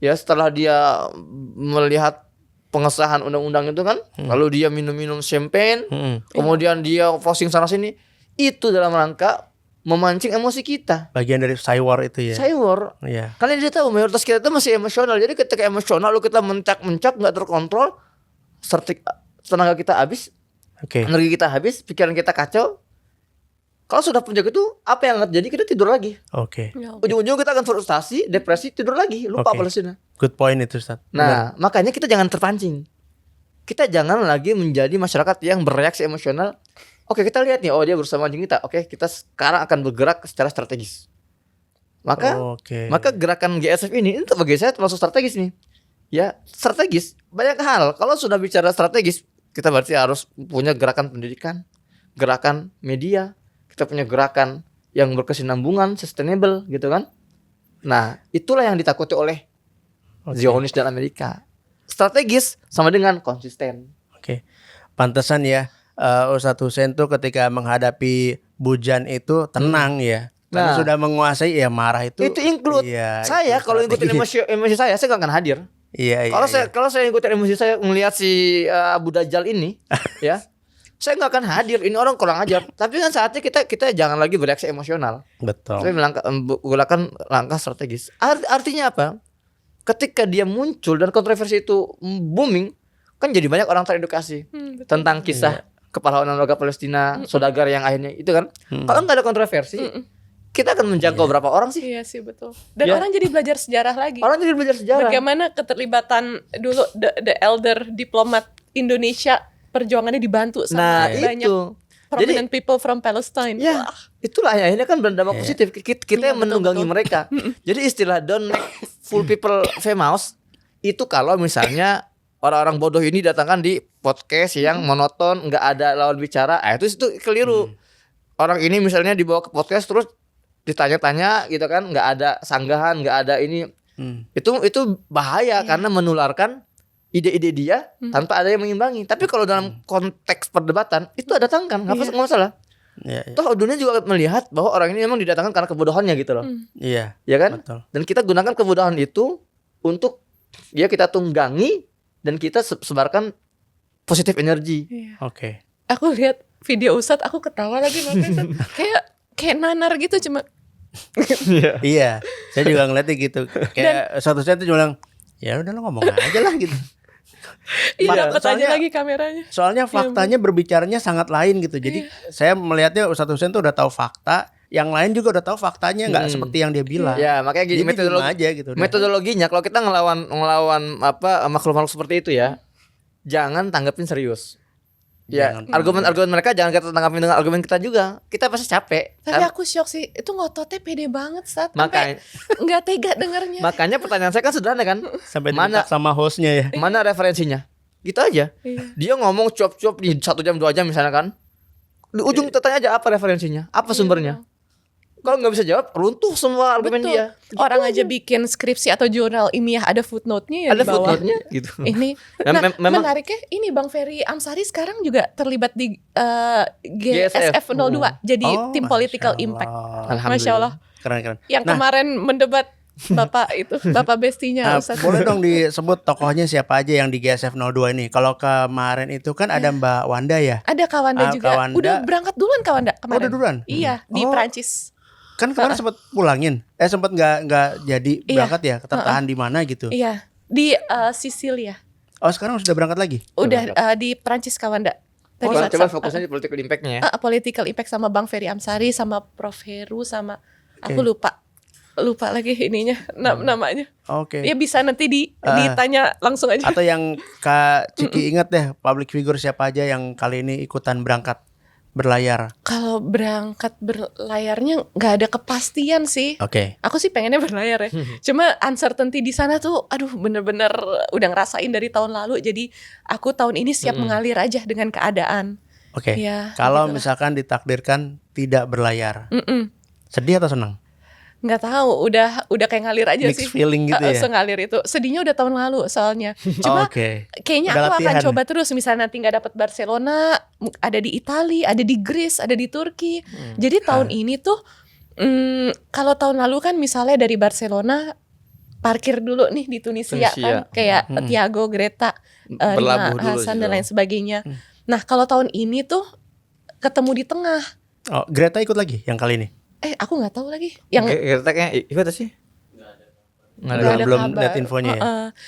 ya setelah dia melihat pengesahan undang-undang itu kan, lalu dia minum-minum champagne, kemudian dia posting sana sini, itu dalam rangka memancing emosi kita. Bagian dari cywar itu ya. Cywar. Kalian dia tahu mayoritas kita itu masih emosional. Jadi ketika emosional lalu kita mencak nggak terkontrol, tenaga kita habis, energi kita habis, pikiran kita kacau. Kalau sudah puncak itu apa yang terjadi? Kita tidur lagi. Ujung-ujung kita akan frustasi, depresi, tidur lagi, lupa Palestina. Good point itu Ustaz. Nah, makanya kita jangan terpancing. Kita jangan lagi menjadi masyarakat yang bereaksi emosional. Oke, kita lihat nih, dia berusaha mancing kita. Oke, kita sekarang akan bergerak secara strategis. Maka gerakan GSF ini untuk bagi saya termasuk strategis nih. Ya, strategis. Banyak hal. Kalau sudah bicara strategis, kita berarti harus punya gerakan pendidikan, gerakan media, kita punya gerakan yang berkesinambungan, sustainable gitu kan. Nah, itulah yang ditakuti oleh Zionis dan Amerika. Strategis sama dengan konsisten. Pantesan ya Ustadz Hussein tuh ketika menghadapi Bujan itu tenang ya. Karena sudah menguasai ya marah itu. Itu include. Saya kalau ikutin emosi saya gak akan hadir. Kalau saya ikutin emosi saya melihat si Abu Dajjal ini, ya, saya nggak akan hadir. Ini orang kurang ajar. Tapi kan saatnya kita jangan lagi bereaksi emosional. Betul. Tapi menggunakan langkah strategis. Artinya apa? Ketika dia muncul dan kontroversi itu booming, kan jadi banyak orang teredukasi tentang kisah kepahlawanan warga Palestina, saudagar yang akhirnya itu kan. Kalau nggak ada kontroversi, kita akan menjangkau berapa orang sih? Iya sih betul. Dan Ya. orang jadi belajar sejarah lagi. Orang jadi belajar sejarah. Bagaimana keterlibatan dulu the elder diplomat Indonesia perjuangannya dibantu Nah sama banyak itu. Jadi prominent people from Palestine. ya Wah. itulah ya, ini kan berdampak positif. Kita Iya, yang menunggangi betul. mereka. Jadi istilah don't make full people famous itu kalau misalnya orang-orang bodoh ini datangkan di podcast yang monoton, nggak ada lawan bicara, itu keliru. Orang ini misalnya dibawa ke podcast terus ditanya-tanya gitu kan, nggak ada sanggahan, nggak ada ini, itu bahaya karena menularkan ide-ide dia tanpa ada yang mengimbangi. Tapi kalau dalam konteks perdebatan itu datangkan, nggak masalah. Iya, iya. Toh dunia juga melihat bahwa orang ini memang didatangkan karena kebodohannya gitu loh, Iya, ya kan? betul. Dan kita gunakan kebodohan itu untuk kita tunggangi dan kita sebarkan positif energi. Iya. Oke. Aku lihat video Ustadz, aku ketawa lagi makanya kayak nanar gitu cuma Iya, saya juga ngeliatnya gitu. Kayak satu saya tuh bilang, ya udah lo ngomong aja lah gitu. iya dapat aja soalnya- lagi kameranya. Soalnya faktanya berbicaranya sangat lain gitu. Jadi saya melihatnya Ustadz Hussein tuh udah tahu fakta, yang lain juga udah tahu faktanya nggak seperti yang dia bilang. Ya makanya gini, Jadi diem aja gitu. udah. metodologinya kalau kita ngelawan makhluk-makhluk seperti itu ya, jangan tanggapin serius. Ya, Jangan. argumen-argumen mereka jangan kita tanggapin dengan argumen kita juga. Kita pasti capek. Tapi aku shock sih, itu ngototnya pede banget saat Makanya- sampai nggak tega dengernya. Makanya pertanyaan saya kan sederhana kan? Sampai Mana- mana sama hostnya ya. Mana referensinya? Gitu aja. Iya. Dia ngomong cuap-cuap di 1 jam 2 jam misalnya kan. Di ujung kita tanya aja apa referensinya, apa sumbernya. Kalau nggak bisa jawab, runtuh semua argumen Betul. dia. Orang aja bikin skripsi atau jurnal ilmiah ada footnote-nya ya Ada di bawah. footnote-nya gitu. Ini Memang- menariknya ini Bang Ferry Amsari sekarang juga terlibat di GSF. GSF 02 jadi Oh, tim political Masya impact. Allah. Masya Allah. Keren. Yang Nah, kemarin mendebat Bapak itu, Bapak bestinya Ustaz. boleh dong disebut tokohnya siapa aja yang di GSF 02 ini. Kalau kemarin itu kan ada Mbak Wanda ya. Ada Kawanda juga. Kawanda. Udah berangkat duluan Kawanda kemarin. Udah duluan? Iya, di Oh. Prancis. Kan kemarin sempat pulangin. Sempat nggak jadi Iya. berangkat ya. Tertahan di mana gitu. Iya, di Sicilia. Oh, sekarang sudah berangkat lagi. Udah di Prancis Kawanda. Tadi Coba WhatsApp. fokusnya di political impact-nya ya. Political impact sama Bang Ferry Amsari sama Prof Heru sama aku lupa lagi ininya namanya. Oke. Ya bisa nanti ditanya langsung aja. Atau yang Kak Ciki ingat deh, public figure siapa aja yang kali ini ikutan berangkat berlayar. Kalau berangkat berlayarnya nggak ada kepastian sih. Oke. Aku sih pengennya berlayar ya. Cuma uncertainty di sana tuh, aduh bener-bener udah ngerasain dari tahun lalu. Jadi aku tahun ini siap mengalir aja dengan keadaan. Oke. Ya, Kalau begitulah. misalkan ditakdirkan tidak berlayar, sedih atau senang? Nggak tahu, udah kayak ngalir aja Mixed sih. feeling gitu ya? Sengalir itu. Sedihnya udah tahun lalu soalnya. Cuma Oke. kayaknya Udah aku akan latihan. coba terus. Misalnya nanti nggak dapet Barcelona, ada di Italia, ada di Greece, ada di Turki. Jadi tahun ini tuh, kalau tahun lalu kan misalnya dari Barcelona parkir dulu nih di Tunisia kan, kayak Thiago, Greta, Berlabuh Rima dulu Hasan gitu. dan lain sebagainya. Nah kalau tahun ini tuh ketemu di tengah. Oh, Greta ikut lagi yang kali ini? Aku nggak tahu lagi. Yang Kita kayaknya ikut sih. Nggak nggak ada belum kabar. lihat infonya ya?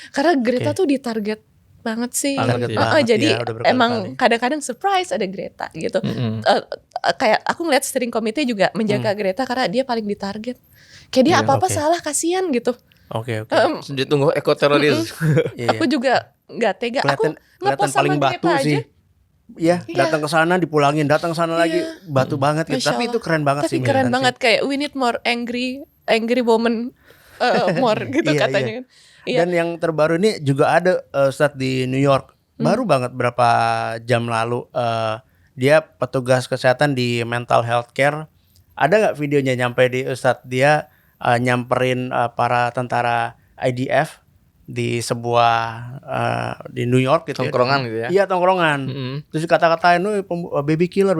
Karena Greta Oke. tuh ditarget banget sih. Target banget, Jadi ya, udah berkali-kali. emang kadang-kadang surprise ada Greta gitu. Kayak aku ngeliat steering committee juga menjaga Greta karena dia paling ditarget. Kayak dia Iya, apa-apa oke. salah kasihan gitu. Oke. Ditunggu ekoteroris. Iya. Aku juga nggak tega. Aku Kelihatan ngepost sama paling batu Greta aja. sih. Iya, Iya. datang ke sana dipulangin, datang ke sana lagi batu banget gitu. Masya Tapi Allah. itu keren banget Tapi sih. keren militansi. banget kayak we need more angry woman more gitu Iya, katanya iya. kan. Iya. Dan yang terbaru ini juga ada Ustadz di New York. Baru banget berapa jam lalu dia petugas kesehatan di mental health care. Ada nggak videonya nyampe di Ustadz, dia nyamperin para tentara IDF di sebuah di New York gitu. Tongkrongan gitu ya? Iya, tongkrongan. Terus kata-katain baby killer.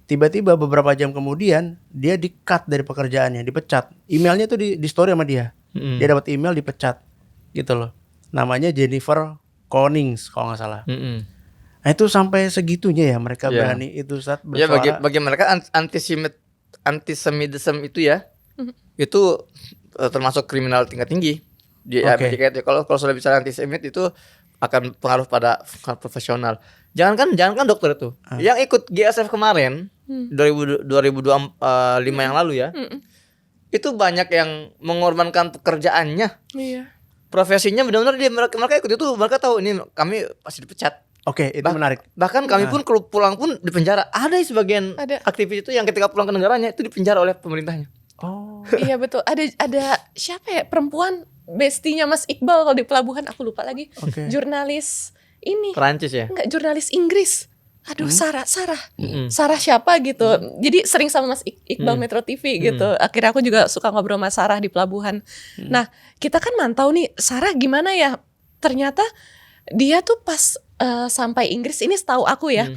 Tiba-tiba beberapa jam kemudian dia di-cut dari pekerjaannya, dipecat. Emailnya tuh di story sama dia. Dia dapat email dipecat. Gitu loh. Namanya Jennifer Konings kalau nggak salah. Nah itu sampai segitunya ya mereka Iya. berani itu saat Ya bersuara. bagi mereka antisemitisme itu ya, itu termasuk kriminal tingkat tinggi di Oke. Amerika itu. Kalau sudah bicara antisemit itu akan pengaruh pada profesional. Jangankan dokter itu. Yang ikut GSF kemarin 2005 yang lalu ya. Itu banyak yang mengorbankan pekerjaannya. Iya. Profesinya benar-benar mereka ikut itu, mereka tahu ini kami pasti dipecat. Oke, itu menarik. Bahkan kami pun kalau pulang pun di penjara. Ada sebagian aktivis itu yang ketika pulang ke negaranya itu dipenjara oleh pemerintahnya. Oh. Iya betul. Ada siapa ya perempuan bestinya Mas Iqbal kalau di pelabuhan, aku lupa lagi. Jurnalis ini. Perancis ya? Enggak, jurnalis Inggris. Aduh, Sarah siapa gitu. Jadi sering sama Mas Iqbal Metro TV gitu. Akhirnya aku juga suka ngobrol sama Sarah di pelabuhan. Nah, kita kan mantau nih Sarah gimana ya. Ternyata dia tuh pas sampai Inggris, ini setahu aku ya.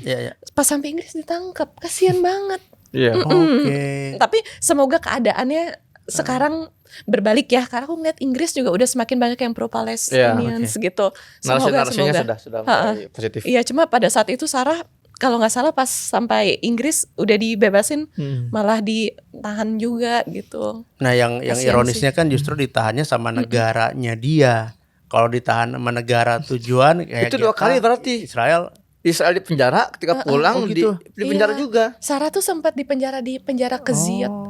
Pas sampai Inggris ditangkap. Kasian banget. Iya. Oke. Tapi semoga keadaannya sekarang berbalik ya. Karena aku ngeliat Inggris juga udah semakin banyak yang pro Palestinians gitu. Narasinya sudah mulai positif. Iya, cuma pada saat itu Sarah kalau nggak salah pas sampai Inggris udah dibebasin, malah ditahan juga gitu. Nah, yang ironisnya kan justru ditahannya sama negaranya dia. Kalau ditahan sama negara tujuan kayak itu 2 kali berarti. Israel di penjara, ketika pulang gitu. di penjara juga. Sarah tuh sempat di penjara Keziot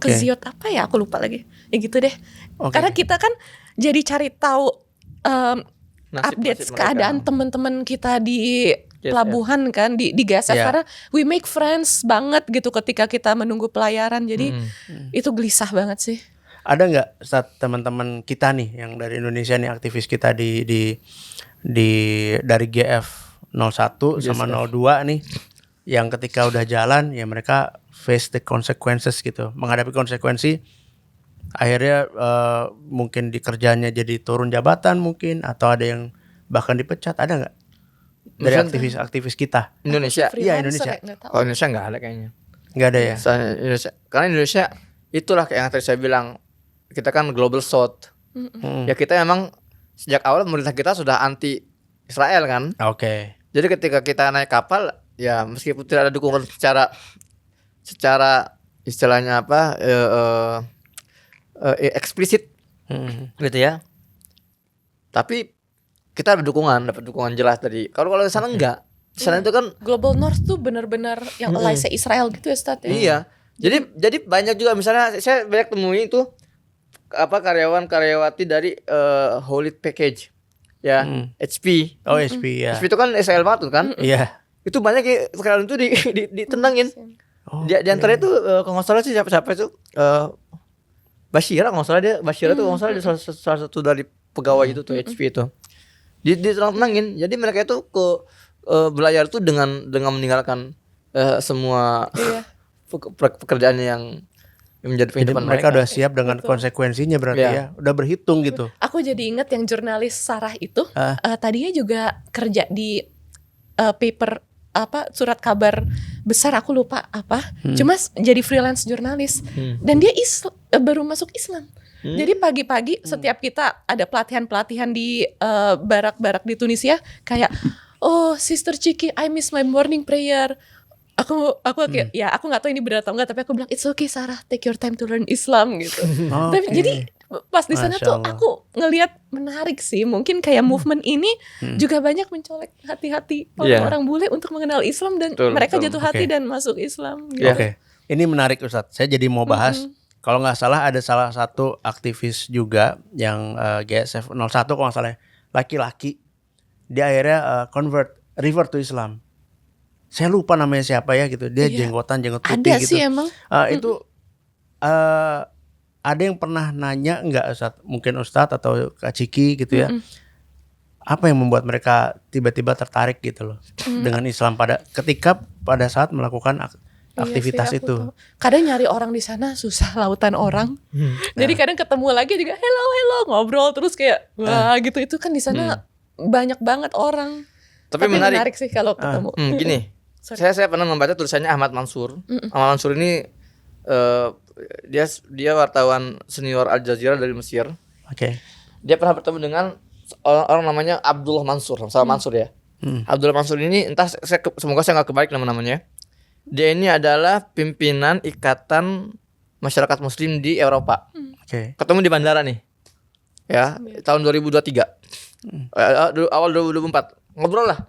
Keziot apa ya, aku lupa lagi. Ya gitu deh. Karena kita kan jadi cari tahu update keadaan teman-teman kita di pelabuhan kan di GSF karena we make friends banget gitu ketika kita menunggu pelayaran. Jadi itu gelisah banget sih. Ada nggak saat teman-teman kita nih yang dari Indonesia nih, aktivis kita di dari GF 01 sama 02 nih, yang ketika udah jalan ya mereka face the consequences gitu, menghadapi konsekuensi, akhirnya mungkin di kerjanya jadi turun jabatan mungkin, atau ada yang bahkan dipecat, ada nggak dari aktivis kita Indonesia? Iya, Indonesia. Oh, Indonesia nggak ada kayaknya. Nggak ada ya. Indonesia, karena Indonesia itulah kayak yang tadi saya bilang, kita kan global south. Ya kita memang sejak awal pemerintah kita sudah anti Israel kan. Oke. Jadi ketika kita naik kapal, ya meskipun tidak ada dukungan secara istilahnya apa eksplisit gitu ya. Tapi kita dapat dukungan jelas tadi. Kalau di sana enggak. Di sana itu kan Global North tuh benar-benar yang allies Israel gitu ya, Ustaz. Iya. Jadi banyak juga, misalnya saya banyak temui itu karyawan-karyawati dari Holy Package ya, HP. Oh, HP ya. HP itu kan Israel banget kan? Iya. Itu banyak ya sekarang itu ditendangin. Di antara itu kalau nggak salah sih siapa itu Bashira, kalau nggak salah Bashira tuh kalau nggak salah dia salah satu dari pegawai itu tuh HP itu. Ditendangin. Jadi mereka itu belayar tuh dengan meninggalkan semua pekerjaan yang menjadi kehidupan mereka udah siap dengan konsekuensinya berarti ya. Udah berhitung gitu. Aku jadi inget yang jurnalis Sarah itu tadinya juga kerja di paper surat kabar besar, aku lupa apa. Cuma jadi freelance jurnalis. Dan dia baru masuk Islam. Jadi pagi-pagi setiap kita ada pelatihan di barak-barak di Tunisia, kayak Sister Chiki, I miss my morning prayer. Aku kayak ya aku nggak tahu ini benar atau enggak, tapi aku bilang it's okay Sarah, take your time to learn Islam gitu. Tapi jadi pas di sana tuh aku ngelihat menarik sih, mungkin kayak movement ini juga banyak mencolek hati-hati orang-orang bule untuk mengenal Islam dan mereka jatuh hati dan masuk Islam gitu. Oke. Ini menarik Ustadz. Saya jadi mau bahas kalau nggak salah ada salah satu aktivis juga yang GSF 01 kalau nggak salah, laki-laki, dia akhirnya revert to Islam. Saya lupa namanya siapa ya gitu. Dia jenggot putih ada gitu. Ada sih emang. Itu ada yang pernah nanya nggak Ustadz, mungkin Ustadz atau Kak Ciki gitu ya, apa yang membuat mereka tiba-tiba tertarik gitu loh dengan Islam pada saat melakukan aktivitas itu. Kadang nyari orang di sana susah, lautan orang. Jadi kadang ketemu lagi juga hello ngobrol terus kayak wah gitu. Itu kan di sana banyak banget orang. Tapi menarik sih kalau ketemu. Gini, saya pernah membaca tulisannya Ahmad Mansur. Ahmad Mansur ini dia wartawan senior Al Jazeera dari Mesir. Oke. Dia pernah bertemu dengan orang namanya Abdullah Mansur, Mansur ya. Abdullah Mansur ini semoga saya nggak kebalik namanya. Dia ini adalah pimpinan Ikatan Masyarakat Muslim di Eropa. Ketemu di bandara nih. Ya, tahun 2023. Awal 2024. Ngobrol lah.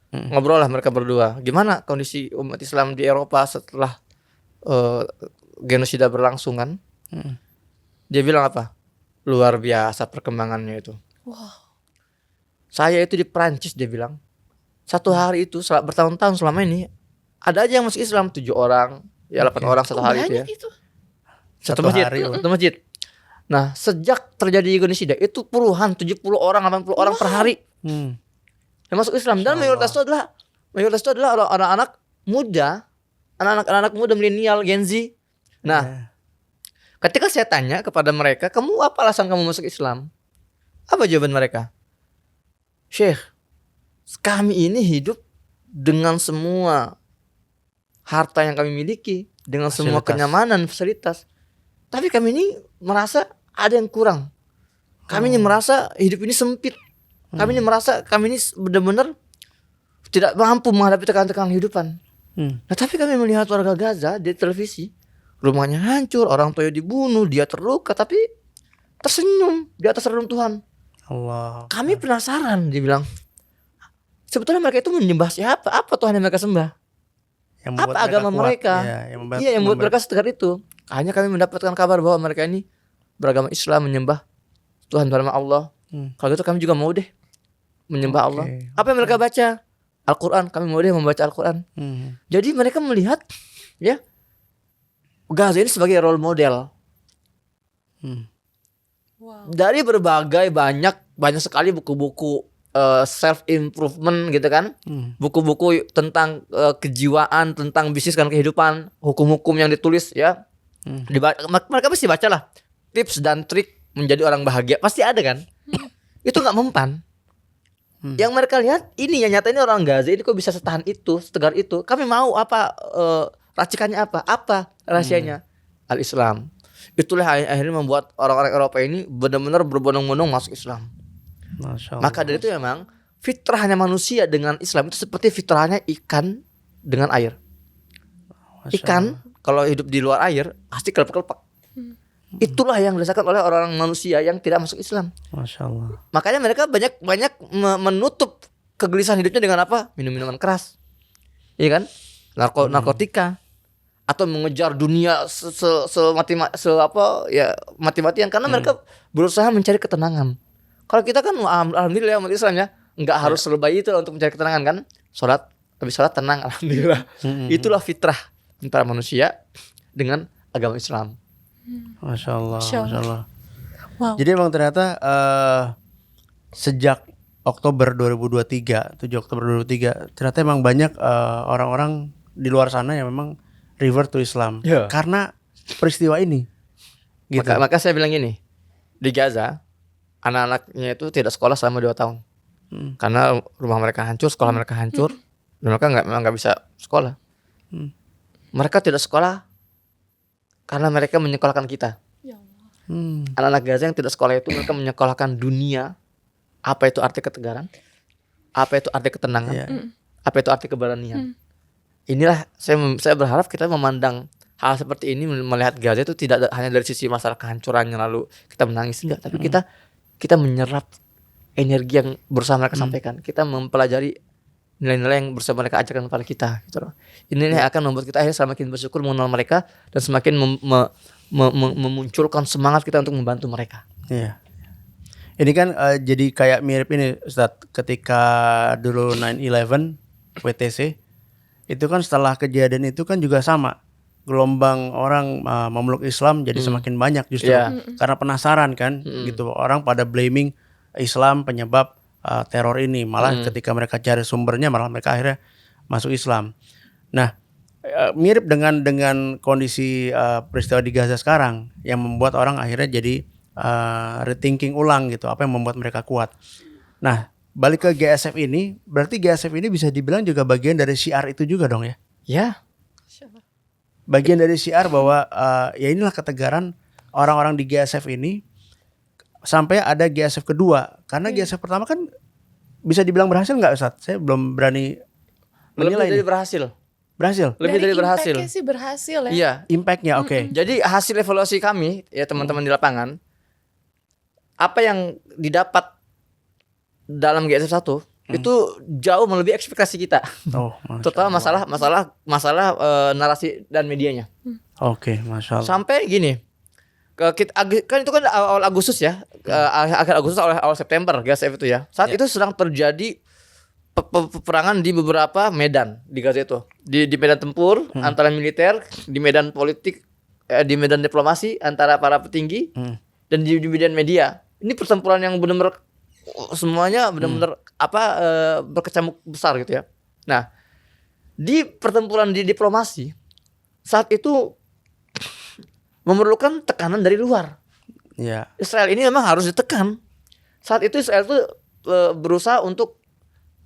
Ngobrol lah mereka berdua. Gimana kondisi umat Islam di Eropa setelah genosida berlangsung kan? Dia bilang apa? Luar biasa perkembangannya itu. Wow. Saya itu di Prancis, dia bilang. Satu hari itu bertahun-tahun selama ini ada aja yang masuk Islam 7 orang, ya 8 orang satu hari itu ya. Banyak itu. Satu masjid, hari, satu masjid. Nah, sejak terjadi genosida itu puluhan, 70 orang, 80 orang per hari yang masuk Islam, dan mayoritas itu adalah anak-anak muda, anak-anak muda milenial, Gen Z. Nah, ketika saya tanya kepada mereka, kamu apa alasan kamu masuk Islam? Apa jawaban mereka? Syekh, kami ini hidup dengan semua harta yang kami miliki, dengan semua kenyamanan, fasilitas. Tapi kami ini merasa ada yang kurang. Kami ini merasa hidup ini sempit. Kami ini merasa kami ini benar-benar tidak mampu menghadapi tekanan-tekanan kehidupan. Nah, tapi kami melihat warga Gaza di televisi, rumahnya hancur, orang tuanya dibunuh, dia terluka, tapi tersenyum di atas reruntuhan. Allah. Kami penasaran, dia bilang. Sebetulnya mereka itu menyembah siapa? Apa Tuhan yang mereka sembah? Apa agama mereka? Iya, yang membuat mereka setegar itu. Hanya kami mendapatkan kabar bahwa mereka ini beragama Islam, menyembah Tuhan bernama Allah. Kalau gitu kami juga mau deh menyembah Allah. Apa yang mereka baca? Al-Quran. Kami mau deh membaca Al-Quran. Jadi mereka melihat ya Gaza ini sebagai role model. Wow. Dari berbagai banyak sekali buku-buku self improvement gitu kan, buku-buku tentang kejiwaan, tentang bisnis dan kehidupan, hukum-hukum yang ditulis ya, mereka pasti baca lah tips dan trik menjadi orang bahagia, pasti ada kan. Itu nggak mempan. Yang mereka lihat ini yang nyata ini orang Gaza ini kok bisa setahan itu, setegar itu. Kami mau apa, racikannya apa rahasianya? Al-Islam. Itulah akhirnya membuat orang-orang Eropa ini benar-benar berbondong-bondong masuk Islam. Maka dari itu memang fitrahnya manusia dengan Islam itu seperti fitrahnya ikan dengan air. Ikan kalau hidup di luar air pasti kelepek-kelepek. Itulah yang dirasakan oleh orang manusia yang tidak masuk Islam. Masya Allah. Makanya mereka banyak menutup kegelisahan hidupnya dengan apa? Minum-minuman keras, iya kan? Narkotika. Atau mengejar dunia mati-matian karena mereka berusaha mencari ketenangan. Kalau kita kan alhamdulillah umat Islam ya, nggak harus selebay itu untuk mencari ketenangan kan. Habis sholat tenang, alhamdulillah. Itulah fitrah antara manusia dengan agama Islam. Masya Allah. Wow. Jadi emang ternyata sejak Oktober 2023, 7 Oktober 2023, ternyata emang banyak orang-orang di luar sana yang memang revert to Islam karena peristiwa ini. Gitu. Maka saya bilang gini, di Gaza anak-anaknya itu tidak sekolah selama 2 tahun karena rumah mereka hancur, sekolah mereka hancur, dan mereka nggak bisa sekolah. Mereka tidak sekolah karena mereka menyekolahkan kita. Ya Allah. Anak-anak Gaza yang tidak sekolah itu mereka menyekolahkan dunia. Apa itu arti ketegaran? Apa itu arti ketenangan? Apa itu arti keberanian? Inilah saya berharap kita memandang hal seperti ini, melihat Gaza itu tidak hanya dari sisi masalah kehancurannya lalu kita menangis, enggak, tapi kita menyerap energi yang berusaha mereka sampaikan. Kita mempelajari nilai-nilai yang berusaha mereka ajarkan kepada kita gitu loh. Ini yang akan membuat kita akhirnya semakin bersyukur mengenal mereka dan semakin memunculkan semangat kita untuk membantu mereka. Iya. Ini kan jadi kayak mirip ini Ustaz, ketika dulu 9/11 WTC itu kan setelah kejadian itu kan juga sama, gelombang orang memeluk Islam jadi semakin banyak justru karena penasaran kan gitu, orang pada blaming Islam penyebab teror ini, malah ketika mereka cari sumbernya malah mereka akhirnya masuk Islam. Nah, mirip dengan kondisi peristiwa di Gaza sekarang yang membuat orang akhirnya jadi rethinking ulang gitu, apa yang membuat mereka kuat. Nah, balik ke GSF ini, berarti GSF ini bisa dibilang juga bagian dari syiar itu juga dong ya? Ya. Bagian dari syiar bahwa ya inilah ketegaran orang-orang di GSF ini sampai ada GSF kedua. Karena GSF pertama kan bisa dibilang berhasil nggak Ustaz? Saya belum berani menilai. Lebih dari berhasil. Berhasil? Lebih dari berhasil. Impactnya sih berhasil ya. Iya. Impactnya oke. Jadi hasil evaluasi kami ya teman-teman di lapangan, apa yang didapat dalam GSF 1 itu jauh melebihi ekspektasi kita. Oh, Masya Terutama Allah. masalah narasi dan medianya. Oke, Masya Allah. Sampai gini, kan itu kan awal Agustus ya, akhir Agustus awal September GSF itu ya. Saat itu sedang terjadi peperangan di beberapa medan di Gaza itu, di medan tempur antara militer, di medan politik, di medan diplomasi antara para petinggi, dan di medan media. Ini pertempuran yang benar-benar semuanya benar-benar berkecamuk besar gitu ya. Nah, di pertempuran di diplomasi saat itu memerlukan tekanan dari luar. Ya. Israel ini memang harus ditekan. Saat itu Israel itu berusaha untuk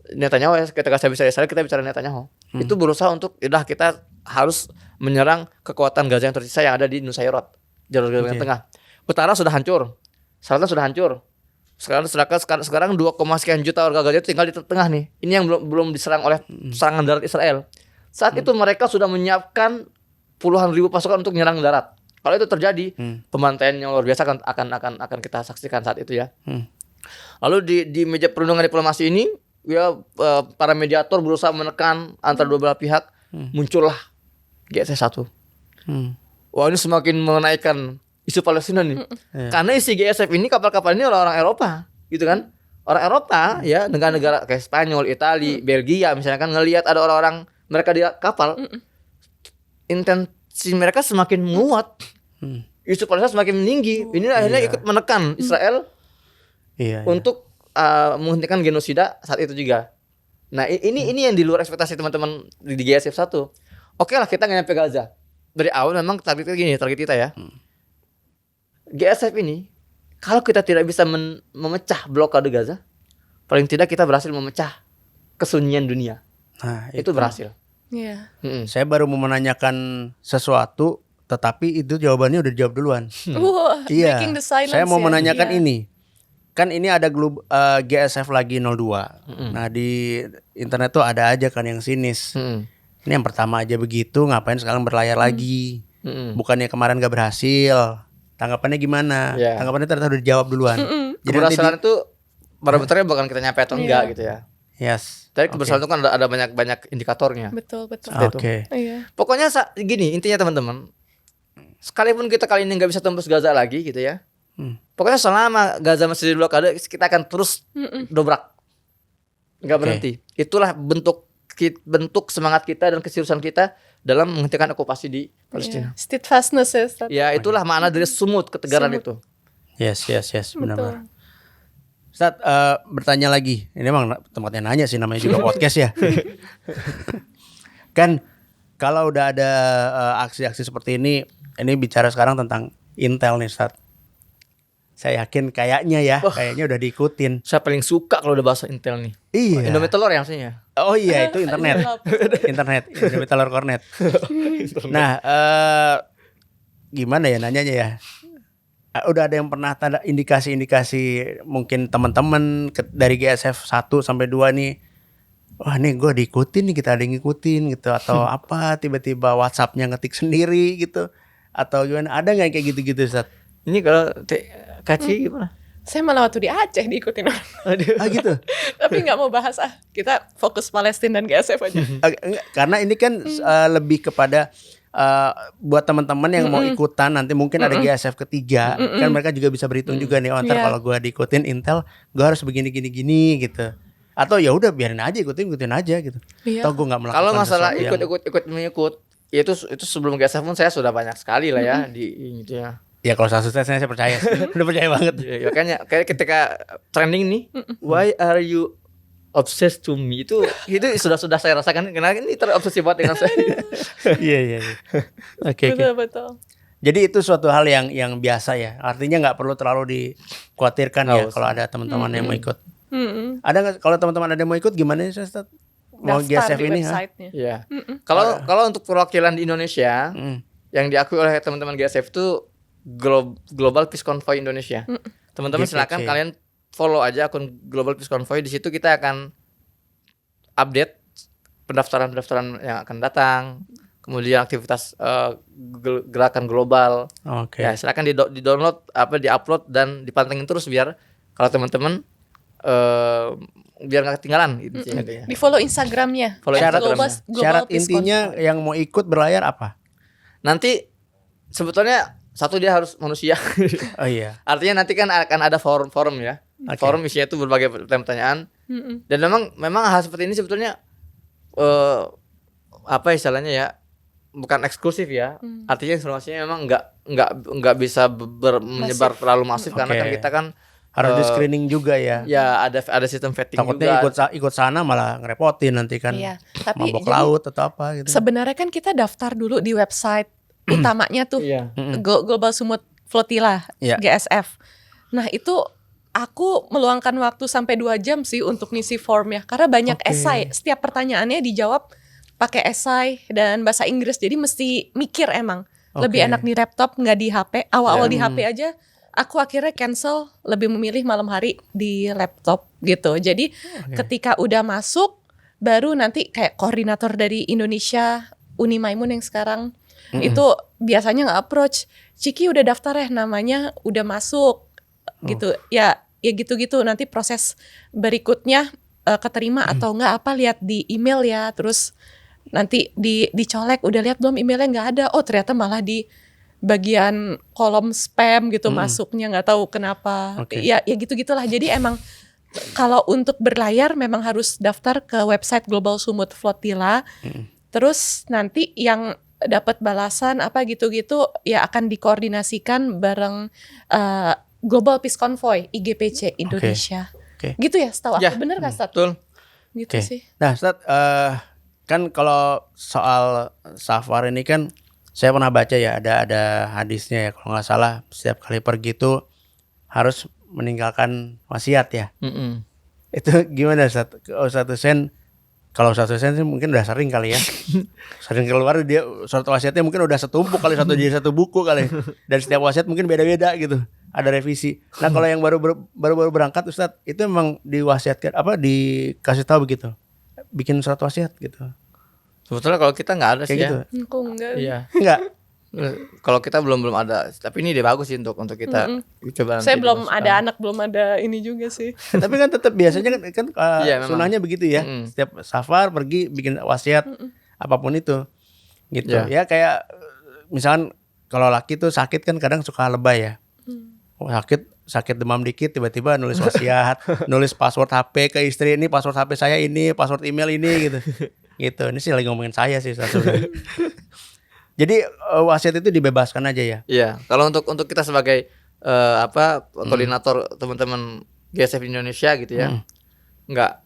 Netanyahu, ketika saya bicara Israel kita bicara Netanyahu. Itu berusaha untuk kita harus menyerang kekuatan Gaza yang tersisa yang ada di Nusayrat, jalur Gaza Tengah. Utara sudah hancur, selatan sudah hancur. Sekarang 2, sekian juta warga Gaza itu tinggal di tengah nih. Ini yang belum diserang oleh serangan darat Israel. Saat itu mereka sudah menyiapkan puluhan ribu pasukan untuk menyerang darat. Kalau itu terjadi, pembantaian yang luar biasa akan kita saksikan saat itu ya. Lalu di meja perundingan diplomasi ini, ya para mediator berusaha menekan antara dua belah pihak, muncullah GSF 1. Wah, ini semakin menaikkan isu Palestina nih. Karena isi GSF ini kapal-kapal ini orang-orang Eropa, gitu kan? Orang Eropa ya, negara-negara kayak Spanyol, Italia, Belgia misalnya kan ngelihat ada orang-orang mereka di kapal, intensi mereka semakin menguat. Isu Palestina semakin meninggi. Ini akhirnya ikut menekan Israel untuk menghentikan genosida saat itu juga. Nah, ini yang di luar ekspektasi teman-teman di GSF 1. Oke lah, kita nggak nyampe Gaza. Dari awal memang target kita ya. GSF ini, kalau kita tidak bisa memecah blokade Gaza, paling tidak kita berhasil memecah kesunyian dunia. Nah, itu berhasil. Iya. Saya baru mau menanyakan sesuatu, tetapi itu jawabannya udah dijawab duluan. Iya. Breaking the silence. Saya mau menanyakan Iya. ini. Kan ini ada GSF lagi 02. Nah, di internet tuh ada aja kan yang sinis. Ini yang pertama aja begitu, ngapain sekarang berlayar lagi? Bukannya kemarin gak berhasil. Tanggapannya gimana? Tanggapannya ternyata udah dijawab duluan. Jadi keberhasilan itu barometernya bukan kita nyampe atau enggak gitu ya. Yes. Tapi keberhasilan itu kan ada banyak indikatornya. Betul. Oke. Iya. Pokoknya gini, intinya teman-teman. Sekalipun kita kali ini nggak bisa tembus Gaza lagi gitu ya. Pokoknya selama Gaza masih di blokade, kita akan terus dobrak. Nggak berhenti. Itulah bentuk semangat kita dan keseriusan kita dalam menghentikan okupasi di Palestina. Steadfastness Ya, itulah makna dari sumut ketegaran itu. Yes, benar-benar. Ustaz, bertanya lagi. Ini emang tempatnya nanya sih, namanya juga podcast ya. Kan kalau udah ada aksi-aksi seperti ini bicara sekarang tentang Intel nih, Ustaz. Saya yakin kayaknya udah diikutin. Saya paling suka kalau udah bahasa Intel nih. Iya. Indomie telur ya maksudnya. Oh iya, itu internet. Indomie telur kornet. Nah, gimana ya nanyanya ya? Udah ada yang pernah tanda indikasi-indikasi mungkin teman-teman dari GSF 1 sampai 2 nih. Wah, nih gue diikutin nih, kita ada yang ngikutin gitu, atau apa tiba-tiba WhatsApp-nya ngetik sendiri gitu. Atau gimana? Ada enggak kayak gitu-gitu, Ustaz? Ini kalau Kaci gimana? Saya malah waktu di Aceh diikutin orang. Gitu. Tapi nggak mau bahas kita fokus Palestina dan GSF aja. Karena ini kan lebih kepada buat teman-teman yang mau ikutan nanti mungkin ada GSF ketiga, kan mereka juga bisa berhitung juga nih, ntar kalau gue diikutin Intel, gue harus begini gitu. Atau ya udah biarin aja, ikutin aja gitu. Atau gue nggak melakukan. Kalau masalah ikut itu sebelum GSF pun saya sudah banyak sekali lah ya di gitu ya. Ya kalau saya percaya sih. Udah percaya banget. Ya, makanya kayak ketika trending nih, why are you obsessed to me, itu sudah saya rasakan karena ini terobsesi banget dengan saya. Iya. Oke. Betul. Jadi itu suatu hal yang biasa ya. Artinya nggak perlu terlalu dikhawatirkan ya kalau ada teman-teman yang mau ikut. Ada nggak, kalau teman-teman ada yang mau ikut gimana sih, Ustaz? Mau GSF ini? Iya. Kalau untuk perwakilan di Indonesia yang diakui oleh teman-teman GSF itu Global Peace Convoy Indonesia. Teman-teman silakan kalian follow aja akun Global Peace Convoy. Di situ kita akan update pendaftaran yang akan datang, kemudian aktivitas gerakan global. Oke. Ya, silakan di-download, di-upload dan dipantengin terus biar kalau teman-teman nggak ketinggalan gitu ya. Di follow Instagramnya. Follow Syarat intinya yang mau ikut berlayar apa? Nanti sebetulnya satu dia harus manusia. Oh iya. Artinya nanti kan akan ada forum ya. Okay. Forum isinya itu berbagai pertanyaan. Dan memang hal seperti ini sebetulnya apa istilahnya ya, bukan eksklusif ya. Artinya informasinya memang nggak bisa menyebar terlalu masif karena kan kita kan harus di screening juga ya. Ya ada sistem vetting takutnya juga. ikut sana malah ngerepotin nanti kan. Iya, tapi mabok laut atau apa gitu. Sebenarnya kan kita daftar dulu di website utamanya tuh Global Sumut Flotilla, GSF. Nah itu aku meluangkan waktu sampai 2 jam sih untuk ngisi form ya, karena banyak esai. Setiap pertanyaannya dijawab pakai esai dan bahasa Inggris, jadi mesti mikir emang. Lebih enak di laptop nggak di HP. Awal-awal di HP aja aku akhirnya cancel, lebih memilih malam hari di laptop gitu. Jadi ketika udah masuk, baru nanti kayak koordinator dari Indonesia, Uni Maimun yang sekarang itu biasanya nggak approach, Ciki udah daftar ya, namanya udah masuk gitu. Ya gitu-gitu. Nanti proses berikutnya keterima atau nggak apa lihat di email ya. Terus nanti dicolek, udah lihat belum emailnya, nggak ada. Oh ternyata malah di bagian kolom spam gitu masuknya, nggak tahu kenapa. Ya gitu-gitulah. Jadi emang kalau untuk berlayar memang harus daftar ke website Global Sumut Flotilla. Terus nanti yang dapat balasan apa gitu-gitu ya akan dikoordinasikan bareng Global Peace Convoy IGPC Indonesia. Gitu ya, setahu aku bener nggak Stat? Betul. Gitu sih. Nah Stat, kan kalau soal safar ini kan saya pernah baca ya, ada hadisnya ya kalau nggak salah, setiap kali pergi itu harus meninggalkan wasiat ya. Itu gimana Ustadz Hussein? Kalau Ustadz Hussein sih mungkin udah sering kali ya. Sering keluar dia surat wasiatnya mungkin udah setumpuk kali, jadi satu buku kali. Dan setiap wasiat mungkin beda-beda gitu. Ada revisi. Nah kalau yang baru berangkat Ustadz, itu memang diwasiatkan apa, dikasih tahu begitu, bikin surat wasiat gitu. Sebetulnya kalau kita nggak ada sih gitu. ya. Aku enggak. Iya. Enggak. Kalau kita belum ada, tapi ini dia bagus sih untuk kita coba. Saya belum ada anak, belum ada ini juga sih. Tapi kan tetap biasanya kan sunahnya begitu ya. Setiap safar pergi bikin wasiat apapun itu. Gitu. Ya kayak misalkan kalau laki tuh sakit kan kadang suka lebay ya. Sakit demam dikit tiba-tiba nulis wasiat, nulis password HP ke istri, ini password HP saya ini, password email ini gitu. Gitu. Ini sih lagi ngomongin saya sih sebenarnya. Jadi wasiat itu dibebaskan aja ya. Iya, kalau untuk kita sebagai koordinator teman-teman GSF Indonesia gitu ya. Enggak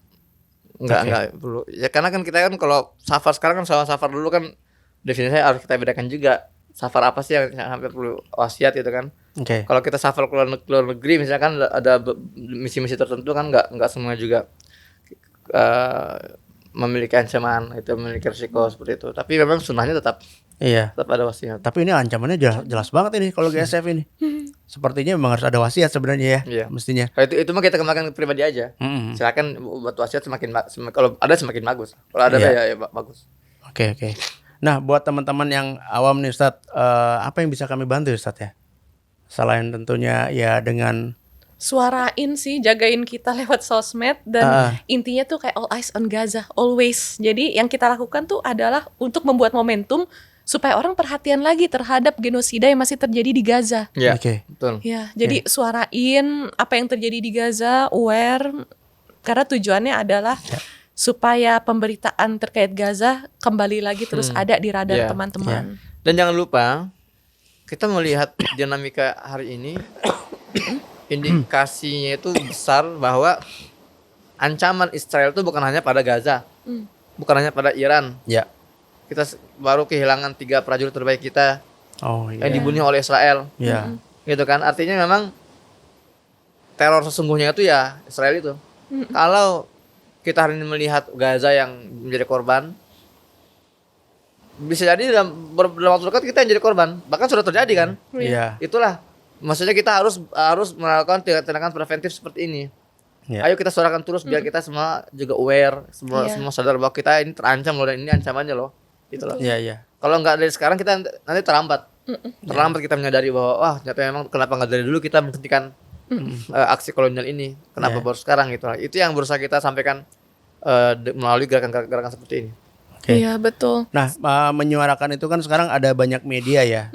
perlu. Ya karena kan kita kan kalau safar sekarang kan, sama safar dulu kan definisinya harus kita bedakan juga. Safar apa sih yang sampai perlu wasiat gitu kan. Kalau kita safar keluar negeri misalkan ada misi-misi tertentu kan enggak semua juga memiliki ancaman, itu memiliki risiko seperti itu. Tapi memang sunahnya tetap ada wasiat. Tapi ini ancamannya jelas banget ini kalau GSF ini. Sepertinya memang harus ada wasiat sebenarnya ya, mestinya. Kalau itu mah kita kembangkan pribadi aja. Silakan buat wasiat kalau ada semakin bagus. Kalau ada ya bagus. Oke. Nah, buat teman-teman yang awam nih Ustadz, apa yang bisa kami bantu Ustadz ya? Selain tentunya ya dengan suarain sih, jagain kita lewat sosmed, dan intinya tuh kayak all eyes on Gaza, always. Jadi yang kita lakukan tuh adalah untuk membuat momentum supaya orang perhatian lagi terhadap genosida yang masih terjadi di Gaza. Iya, betul. Ya, jadi suarain apa yang terjadi di Gaza, aware, karena tujuannya adalah supaya pemberitaan terkait Gaza kembali lagi terus ada di radar teman-teman. Dan jangan lupa kita melihat dinamika hari ini. Indikasinya itu besar bahwa ancaman Israel itu bukan hanya pada Gaza, bukan hanya pada Iran. Kita baru kehilangan 3 prajurit terbaik kita yang dibunuh oleh Israel. Gitu kan, artinya memang teror sesungguhnya itu ya Israel itu. Kalau kita hari ini melihat Gaza yang menjadi korban, bisa jadi dalam waktu dekat kita yang jadi korban. Bahkan sudah terjadi kan. Itulah maksudnya kita harus melakukan tindakan preventif seperti ini. Ayo kita suarakan terus biar kita semua juga aware, semua sadar bahwa kita ini terancam loh, dan ini ancamannya loh. Gitu loh. Kalau nggak dari sekarang kita nanti terlambat. Terlambat kita menyadari bahwa ternyata memang kenapa nggak dari dulu kita menghentikan aksi kolonial ini. Kenapa baru sekarang gitu? Itu yang berusaha kita sampaikan melalui gerakan-gerakan seperti ini. Iya betul. Nah, menyuarakan itu kan sekarang ada banyak media ya.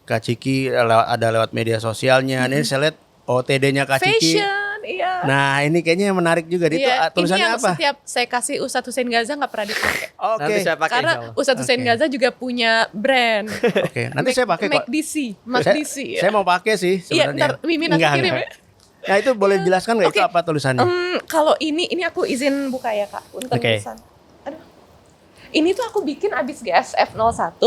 Kak Ciki ada lewat media sosialnya. Ini saya lihat OTD-nya Kak Ciki. Fashion, iya. Nah, ini kayaknya menarik juga. Itu tulisannya ini yang apa? Setiap saya kasih Ustadz Hussein Gaza nggak pernah dipakai. Oke. Nanti saya pakai Karena Ustadz Hussein Gaza juga punya brand. Oke, nanti saya pakai kok. McDC. Saya mau pakai sih Iya, sebenarnya. ntar Mimin aku kirim ya. Nah, itu boleh jelaskan nggak itu apa tulisannya? Kalau ini aku izin buka ya Kak. Untuk tulisan. Aduh. Ini tuh aku bikin abis GSF 01.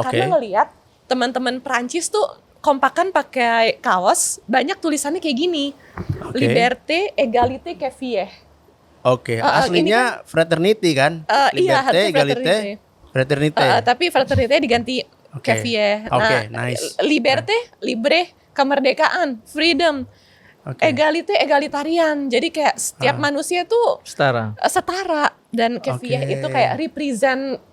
Karena ngelihat teman-teman Perancis tuh kompakan pakai kaos, banyak tulisannya kayak gini. Liberté, égalité, keffieh. Oke, aslinya fraternity kan? Iya, Liberté, égalité, fraternité. Tapi fraternité diganti keffieh. Oke, nice. Liberté, libre, kemerdekaan, freedom. Égalité, egalitarian. Jadi kayak setiap manusia tuh setara. Dan keffieh itu kayak represent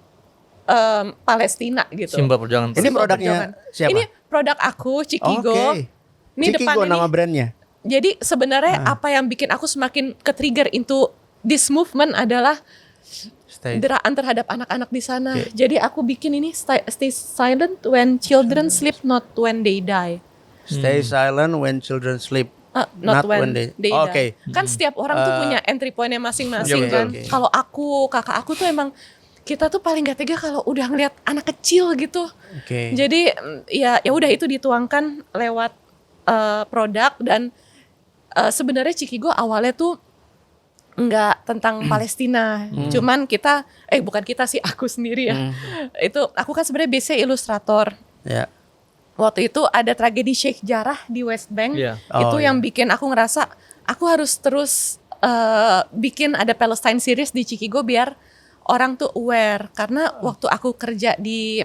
Palestina gitu. Simbol perjuangan. Ini produknya siapa? Ini produk aku, Cikigo. Ini Cikigo nama brandnya. Jadi sebenarnya apa yang bikin aku semakin ke-trigger into this movement adalah deraan terhadap anak-anak di sana. Jadi aku bikin ini stay silent when children sleep, not when they die. Stay silent when children sleep. Not when they die. Kan setiap orang tuh punya entry point-nya masing-masing kan. Kalau aku, kakak aku tuh emang kita tuh paling gak tega kalau udah ngeliat anak kecil gitu. Jadi ya udah itu dituangkan lewat produk dan sebenarnya Cikigo awalnya tuh nggak tentang Palestina. Cuman kita bukan kita sih, aku sendiri ya. Itu aku kan sebenarnya basic ilustrator. Waktu itu ada tragedi Sheikh Jarrah di West Bank. Itu yang bikin aku ngerasa aku harus terus bikin ada Palestine series di Cikigo biar orang tuh aware. Karena waktu aku kerja di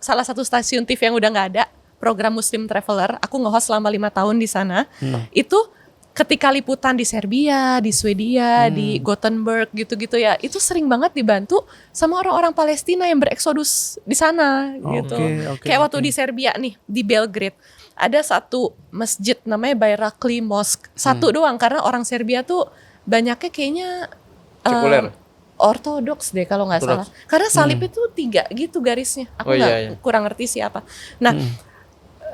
salah satu stasiun TV yang udah nggak ada, program Muslim Traveler, aku nge-host selama 5 tahun di sana. Itu ketika liputan di Serbia, di Swedia, di Gothenburg gitu-gitu ya, itu sering banget dibantu sama orang-orang Palestina yang bereksodus di sana gitu. Kayak waktu di Serbia nih, di Belgrade, ada satu masjid namanya Bayrakli Mosque. Satu doang, karena orang Serbia tuh banyaknya kayaknya sekuler. Ortodoks deh kalau nggak salah. Karena salib itu 3 gitu garisnya. Aku kurang ngerti siapa. Nah,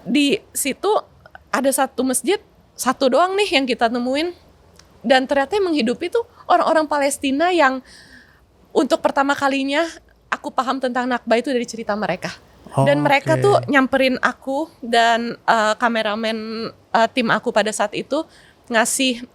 di situ ada satu masjid, satu doang nih yang kita temuin. Dan ternyata yang menghidupi tuh orang-orang Palestina yang untuk pertama kalinya aku paham tentang Nakba itu dari cerita mereka. Dan mereka tuh nyamperin aku dan kameramen tim aku pada saat itu ngasih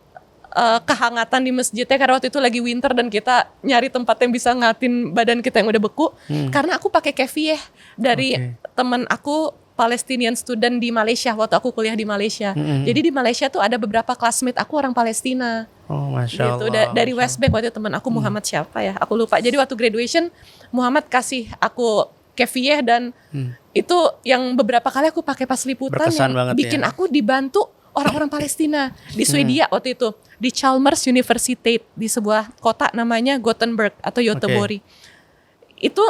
kehangatan di masjidnya karena waktu itu lagi winter dan kita nyari tempat yang bisa ngatin badan kita yang udah beku. Karena aku pakai keffieh dari teman aku Palestinian student di Malaysia waktu aku kuliah di Malaysia. Jadi di Malaysia tuh ada beberapa classmate aku orang Palestina. Masya gitu. Allah. Dari West Bank waktu itu teman aku Muhammad siapa ya? Aku lupa. Jadi waktu graduation Muhammad kasih aku keffieh dan itu yang beberapa kali aku pakai pas liputan Berkesan yang bikin ya. aku dibantu orang-orang Palestina di Swedia waktu itu di Chalmers University di sebuah kota namanya Gothenburg atau Göteborg. Itu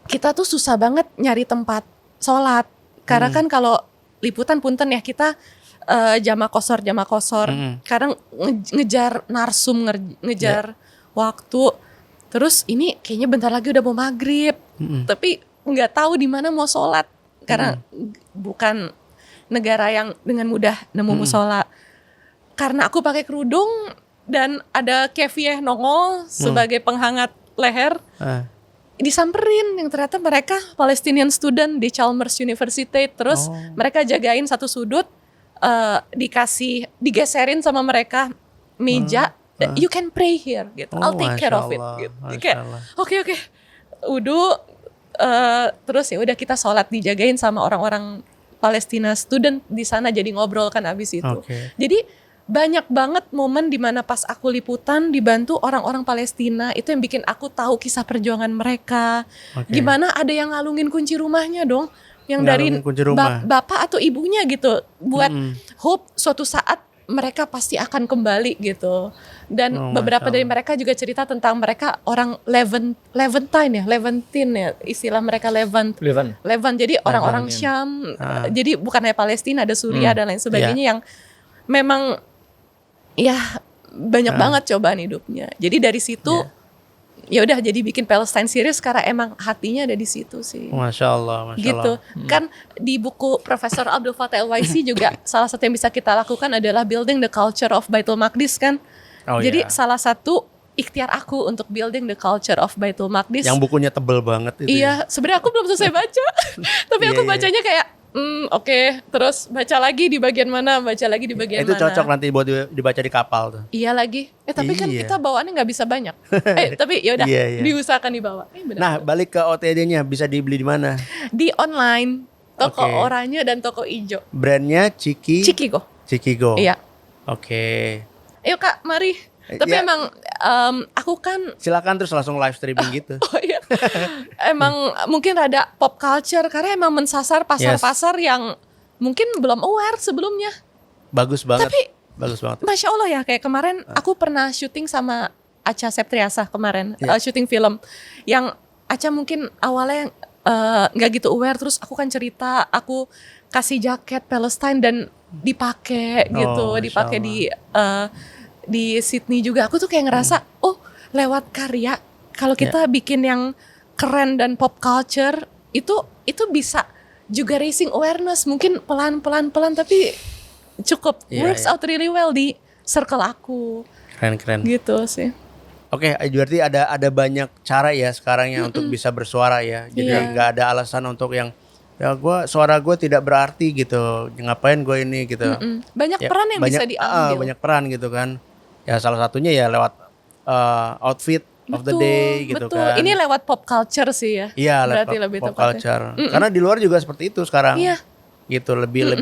kita tuh susah banget nyari tempat sholat karena kan kalau liputan punten ya kita jama kosor kadang ngejar narsum ngejar waktu. Terus ini kayaknya bentar lagi udah mau maghrib tapi nggak tahu di mana mau sholat karena bukan negara yang dengan mudah nemu musola. Karena aku pakai kerudung dan ada keffieh nongol sebagai penghangat leher, disamperin yang ternyata mereka Palestinian student di Chalmers University. Terus mereka jagain satu sudut, digeserin sama mereka meja. You can pray here, gitu. I'll take care of it. Gitu. Kayak, oke. Udah, terus ya udah kita sholat dijagain sama orang-orang Palestina student di sana jadi ngobrol kan abis itu. Jadi banyak banget momen dimana pas aku liputan dibantu orang-orang Palestina itu yang bikin aku tahu kisah perjuangan mereka. Gimana ada yang ngalungin kunci rumahnya dong, yang dari bapak atau ibunya gitu buat hope suatu saat mereka pasti akan kembali gitu. Dan beberapa Masya dari Allah. mereka juga cerita tentang mereka orang Levantine ya, istilah mereka Levant. Jadi orang-orang Syam. Jadi bukan hanya Palestina, ada Suriah dan lain sebagainya yang memang ya banyak banget cobaan hidupnya. Jadi dari situ ya udah jadi bikin Palestine series karena emang hatinya ada di situ sih. Masya Allah. Gitu. Kan di buku Profesor Abdul Fattah Al-Waisi juga salah satu yang bisa kita lakukan adalah building the culture of Baitul Maqdis kan. Jadi salah satu ikhtiar aku untuk building the culture of Baitul Maqdis. Yang bukunya tebel banget itu. Iya, sebenarnya aku belum selesai baca. Tapi aku bacanya kayak oke, terus baca lagi di bagian mana, baca lagi di bagian Itu mana. cocok nanti buat dibaca di kapal tuh. Iya lagi. Tapi kan kita bawaannya nggak bisa banyak. Tapi ya udah, diusahakan dibawa. Benar. Nah, balik ke OTD-nya bisa dibeli di mana? Di online, toko oranye dan toko ijo. Brandnya Chikigo. Chikigo. Iya. Oke. Ayo Kak, mari. Tapi emang aku kan silakan terus langsung live streaming gitu. Oh iya. Emang mungkin rada pop culture karena emang mensasar pasar-pasar yang mungkin belum aware sebelumnya. Bagus banget. Tapi bagus banget. Masya Allah ya, kayak kemarin aku pernah syuting sama Acha Septriasa kemarin, syuting film yang Acha mungkin awalnya nggak gitu aware, terus aku kan cerita, aku kasih jaket Palestine dan dipakai gitu, dipakai di Sydney juga. Aku tuh kayak ngerasa, lewat karya kalau kita bikin yang keren dan pop culture itu bisa juga raising awareness, mungkin pelan tapi cukup works out really well di circle aku. Keren. Gitu sih. Oke, berarti ada banyak cara ya sekarang ya untuk bisa bersuara ya. Jadi nggak ada alasan untuk yang suara gue tidak berarti gitu. Ngapain gue ini gitu. Banyak peran yang bisa diambil. Banyak peran gitu kan. Ya salah satunya ya lewat outfit of the day gitu kan. Ini lewat pop culture sih ya. Iya, berarti lewat lebih pop tepatnya. culture. Karena di luar juga seperti itu sekarang. Iya. Gitu lebih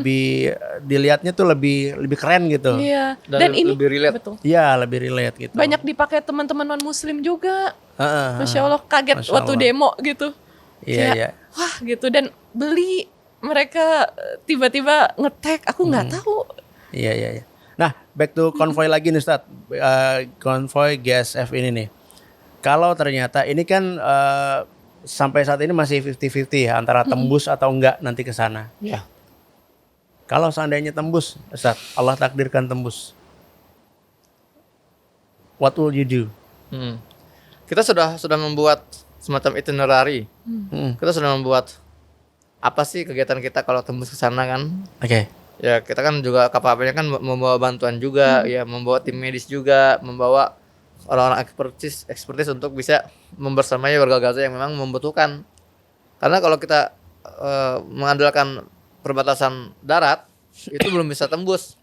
dilihatnya tuh lebih keren gitu. Iya. Dan ini lebih relate. betul. Iya, lebih relate gitu. Banyak dipakai teman-teman non muslim juga. Masya Allah, kaget Masya waktu Allah. demo gitu. Iya. Wah gitu, dan beli mereka tiba-tiba nge-tag, aku nggak tahu. Iya. Nah, back to konvoy lagi nih Ustadz. Konvoy GSF ini nih. Kalau ternyata ini kan sampai saat ini masih 50-50 ya antara tembus atau enggak nanti ke sana. Iya. Kalau seandainya tembus, Ustadz, Allah takdirkan tembus. What will you do? Kita sudah membuat semacam itinerary. Kita sudah membuat apa sih kegiatan kita kalau tembus ke sana kan? Oke. Ya kita kan juga kapalnya kan membawa bantuan juga, ya membawa tim medis juga, membawa orang-orang ekspertis untuk bisa membersamai warga Gaza yang memang membutuhkan. Karena kalau kita mengandalkan perbatasan darat itu belum bisa tembus.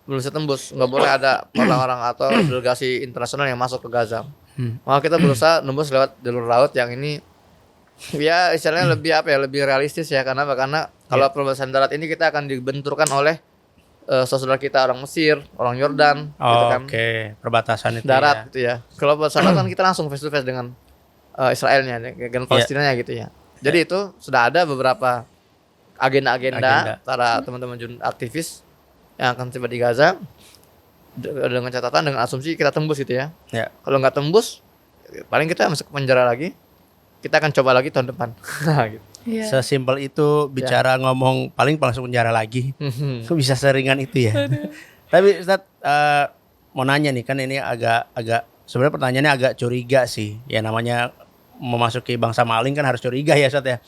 Belum bisa tembus, nggak boleh ada orang-orang atau delegasi internasional yang masuk ke Gaza. Maka kita berusaha nembus lewat jalur laut yang ini ya istilahnya lebih realistis ya. Karena kalau perbatasan darat ini kita akan dibenturkan oleh saudara kita orang Mesir, orang Yordan gitu kan. Oke, perbatasan itu darat gitu ya. Kalau perbatasan darat kan kita langsung face to face dengan Israelnya dengan Palestinanya gitu ya. Jadi itu sudah ada beberapa agenda para teman-teman aktivis yang akan tiba di Gaza dengan catatan, dengan asumsi kita tembus gitu ya. Kalau nggak tembus, paling kita masuk ke penjara lagi. Kita akan coba lagi tahun depan. Gitu. Sesimpel itu bicara ngomong paling masuk penjara lagi. Kok bisa seringan itu ya? Tapi Ustadz mau nanya nih, kan ini agak sebenarnya pertanyaannya agak curiga sih. Ya namanya memasuki bangsa maling kan harus curiga ya Ustadz ya.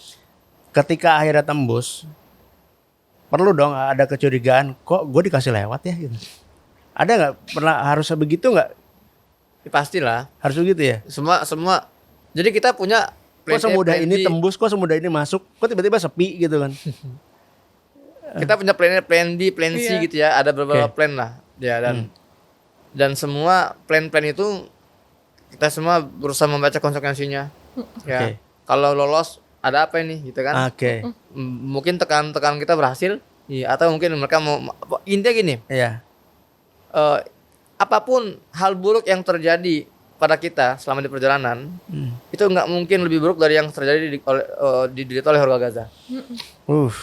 Ketika akhirnya tembus, perlu dong ada kecurigaan, kok gue dikasih lewat ya gitu. Ada nggak, pernah harus begitu nggak? Ya, pastilah. Harus begitu ya? Semua. Jadi kita punya kok semudah ini tembus, kok semudah ini masuk, kok tiba-tiba sepi gitu kan? Kita punya plan B, plan C gitu ya. Ada beberapa plan lah. Ya dan semua plan itu kita semua berusaha membaca konsekuensinya. Ya. Kalau lolos ada apa ini gitu kan? Mungkin tekan kita berhasil, atau mungkin mereka mau, intinya gini. Iya. Apapun hal buruk yang terjadi pada kita selama di perjalanan, itu nggak mungkin lebih buruk dari yang terjadi diderita oleh warga Gaza.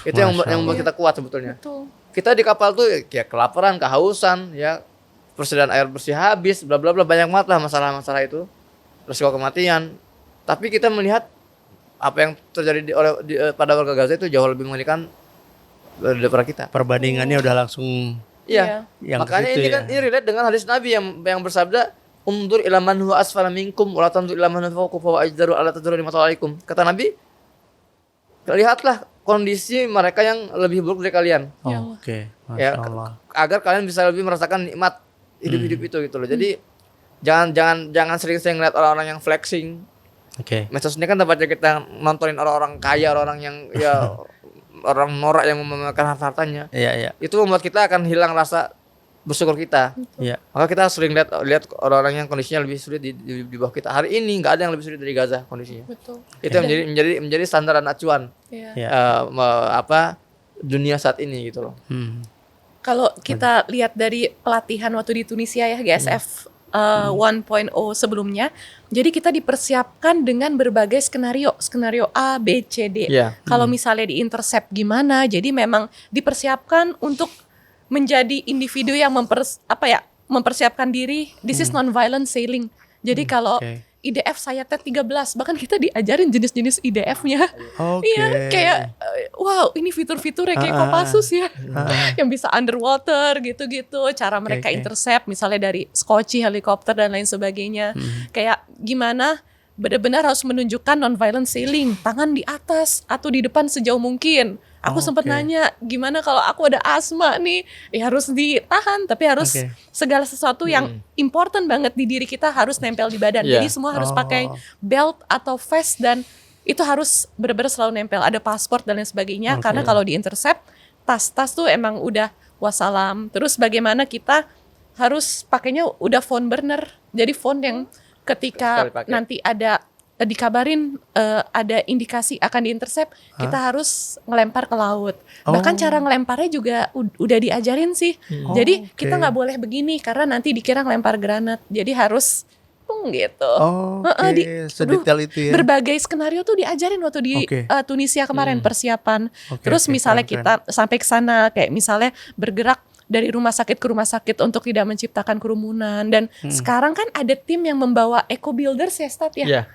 Itu yang membuat kita kuat sebetulnya. Betul. kita di kapal tuh ya kelaparan, kehausan, ya persediaan air bersih habis, bla bla bla, banyak banget lah masalah-masalah itu, risiko kematian. Tapi kita melihat apa yang terjadi pada warga Gaza itu jauh lebih mengerikan daripada kita. Perbandingannya udah langsung Iya. Makanya ini kan ini relate dengan hadis Nabi yang bersabda, "Undur ila man huwa asfala minkum wa la tandur ila man huwa fawqakum wa ajdaru alla tadurru alaikum." Kata Nabi, lihatlah kondisi mereka yang lebih buruk dari kalian. Oke. Ya, agar kalian bisa lebih merasakan nikmat hidup-hidup itu gitu loh. Jadi jangan sering-sering lihat orang-orang yang flexing. Oke. Medsos ini kan tempatnya kita nontonin orang-orang kaya, orang yang ya orang norak yang memamerkan hartanya. Iya. Itu membuat kita akan hilang rasa bersyukur kita. Iya. Maka kita sering lihat orang-orang yang kondisinya lebih sulit di bawah kita. Hari ini nggak ada yang lebih sulit dari Gaza kondisinya. Betul. Itu yang menjadi standar dan acuan dunia saat ini gitu loh. Kalau kita lihat dari pelatihan waktu di Tunisia ya, GSF 1.0 sebelumnya, jadi kita dipersiapkan dengan berbagai skenario A, B, C, D. Kalau misalnya di intercept gimana, jadi memang dipersiapkan untuk menjadi individu yang mempersiapkan diri. This is non-violent sailing. Jadi kalau IDF sayapnya 13, bahkan kita diajarin jenis-jenis IDF-nya. Iya, kayak wow, ini fitur-fiturnya kayak Kopassus ya. Yang bisa underwater gitu-gitu, cara mereka intercept misalnya dari Skoci, helikopter dan lain sebagainya. Kayak gimana benar-benar harus menunjukkan non-violent sailing, tangan di atas atau di depan sejauh mungkin. Aku sempat nanya, gimana kalau aku ada asma nih? Ya harus ditahan, tapi harus segala sesuatu yang important banget di diri kita harus nempel di badan. Jadi semua harus pakai belt atau vest dan itu harus benar-benar selalu nempel. Ada paspor dan lain sebagainya. Karena kalau di intercept, tas-tas tuh emang udah wassalam. Terus bagaimana kita harus pakainya udah phone burner. Jadi phone yang ketika nanti ada dikabarin ada indikasi akan diintercept, kita harus ngelempar ke laut. Bahkan cara ngelemparnya juga udah diajarin sih. Jadi kita nggak boleh begini karena nanti dikira ngelempar granat. Jadi harus gitu. Sedetail itu ya. Berbagai skenario tuh diajarin waktu di Tunisia kemarin persiapan. Terus misalnya kita sampai ke sana kayak misalnya bergerak dari rumah sakit ke rumah sakit untuk tidak menciptakan kerumunan. Dan sekarang kan ada tim yang membawa eco builders ya, Stat ya.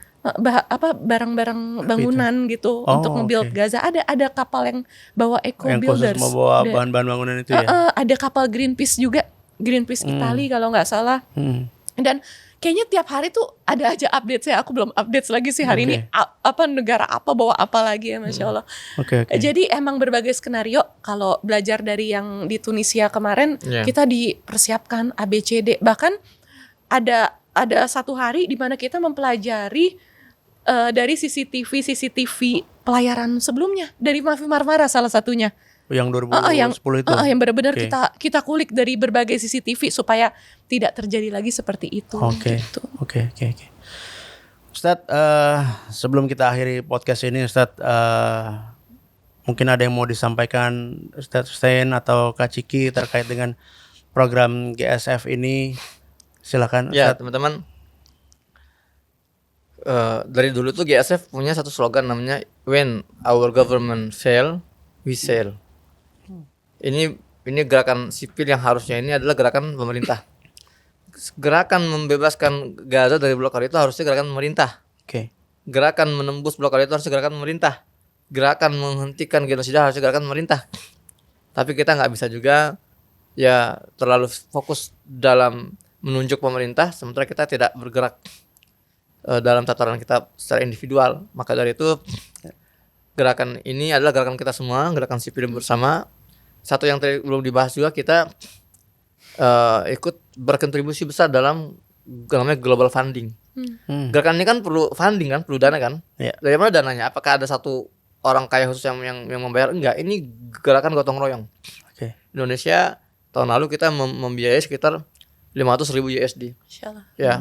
Barang-barang bangunan gitu untuk nge-build Gaza. Ada kapal yang bawa eco builders. Yang khusus membawa bahan-bahan bangunan itu ya. Ada kapal Greenpeace juga, Greenpeace Italia kalau nggak salah. Dan kayaknya tiap hari tuh ada aja update. Aku belum update lagi sih hari ini negara apa bawa apa lagi ya, Masya Allah. Jadi emang berbagai skenario. Kalau belajar dari yang di Tunisia kemarin, kita dipersiapkan ABCD. Bahkan ada satu hari di mana kita mempelajari dari CCTV pelayaran sebelumnya dari Mafi Marmara salah satunya. Yang 2010 itu. Yang benar-benar kita kulik dari berbagai CCTV supaya tidak terjadi lagi seperti itu. Oke. Ustadz, sebelum kita akhiri podcast ini, Ustadz, mungkin ada yang mau disampaikan Ustadz Hussein atau Kak Ciki terkait dengan program GSF ini? Silakan. Ya, teman-teman. Dari dulu tuh GSF punya satu slogan namanya "When our government fail, we sail". Ini gerakan sipil yang harusnya ini adalah gerakan pemerintah. Gerakan membebaskan Gaza dari blokade itu harusnya gerakan pemerintah. Gerakan menembus blokade itu harusnya gerakan pemerintah. Gerakan menghentikan genosida harusnya gerakan pemerintah. Tapi kita nggak bisa juga ya terlalu fokus dalam menunjuk pemerintah sementara kita tidak bergerak dalam tataran kita secara individual. Maka dari itu gerakan ini adalah gerakan kita semua, gerakan sipil bersama. Satu yang tadi belum dibahas juga, kita ikut berkontribusi besar dalam namanya global funding. Gerakan ini kan perlu funding kan, perlu dana kan. Dari mana dananya? Apakah ada satu orang kaya khusus yang membayar? Enggak, ini gerakan gotong royong. Indonesia tahun lalu kita membiayai sekitar 500.000 USD. Insyaallah. Ya.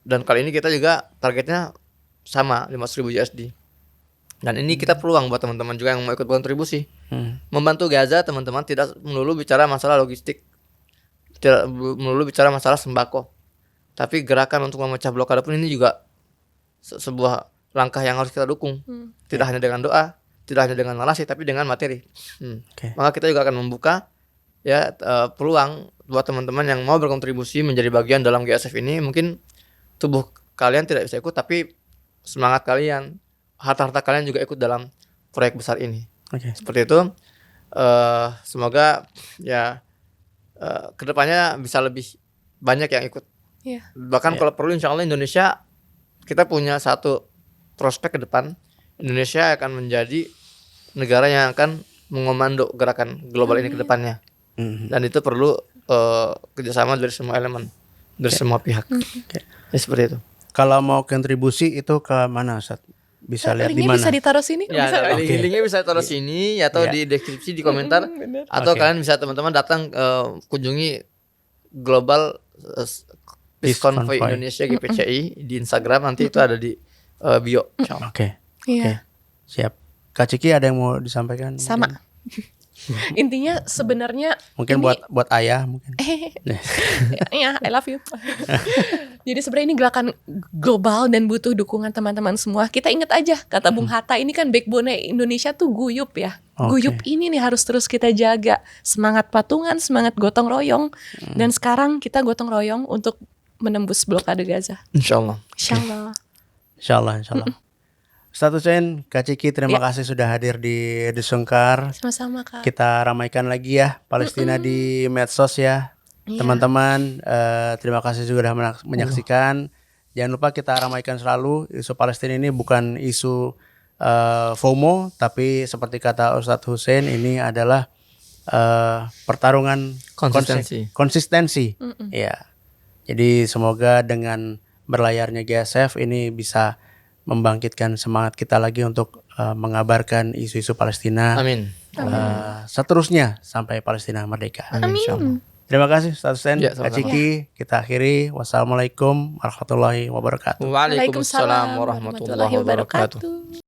Dan kali ini kita juga targetnya sama 500.000 USD. Dan ini kita peluang buat teman-teman juga yang mau ikut berkontribusi. Membantu Gaza, teman-teman tidak melulu bicara masalah logistik, tidak melulu bicara masalah sembako. Tapi gerakan untuk memecah blokade pun ini juga sebuah langkah yang harus kita dukung. Tidak hanya dengan doa, tidak hanya dengan narasi tapi dengan materi. Oke. Maka kita juga akan membuka ya peluang buat teman-teman yang mau berkontribusi menjadi bagian dalam GSF ini. Mungkin tubuh kalian tidak bisa ikut tapi semangat kalian, harta-harta kalian juga ikut dalam proyek besar ini. Oke. Seperti itu. Semoga ya kedepannya bisa lebih banyak yang ikut. Iya. Bahkan kalau perlu insya Allah Indonesia, kita punya satu prospek ke depan. Indonesia akan menjadi negara yang akan mengomando gerakan global ini ke depannya. Dan itu perlu kerjasama dari semua elemen, dari semua pihak. Ya, seperti itu. Kalau mau kontribusi itu ke mana, Ustaz? Bisa lihat di Linknya mana? bisa ditaruh sini. Ya, bisa. linknya bisa taruh sini atau di deskripsi di komentar, Bener. atau Oke. kalian bisa teman-teman datang kunjungi Global Peace Convoy Convoy. Indonesia GPCI di Instagram, nanti itu ada di bio. Insyaallah. Oke. Iya. Siap. Kak Ciki ada yang mau disampaikan? Sama. Intinya sebenarnya Mungkin ini- buat ayah mungkin. ya, I love you. Jadi sebenarnya ini gerakan global dan butuh dukungan teman-teman semua. Kita ingat aja kata Bung Hatta, ini kan backbone Indonesia tuh guyup ya. Oke. Guyup ini nih harus terus kita jaga. Semangat patungan, semangat gotong royong. Dan sekarang kita gotong royong untuk menembus blokade Gaza. Insyaallah. Insyaallah. Insyaallah, insyaallah. Ustaz Hussein, Kak Ciki, terima kasih sudah hadir di Desungkar. Sama-sama Kak. Kita ramaikan lagi ya Palestina di medsos ya. Iya. Teman-teman, terima kasih juga sudah menyaksikan. Jangan lupa kita ramaikan selalu, isu Palestina ini bukan isu FOMO, tapi seperti kata Ustadz Hussein, ini adalah pertarungan konsistensi. Ya. Jadi semoga dengan berlayarnya GSF ini bisa membangkitkan semangat kita lagi untuk mengabarkan isu-isu Palestina. Amin. Seterusnya sampai Palestina merdeka. Amin. Insyaallah. Terima kasih Ustaz Hussein, Ya, Kak sama-sama. Ciki. Kita akhiri. Wassalamualaikum warahmatullahi wabarakatuh. Waalaikumsalam warahmatullahi wabarakatuh.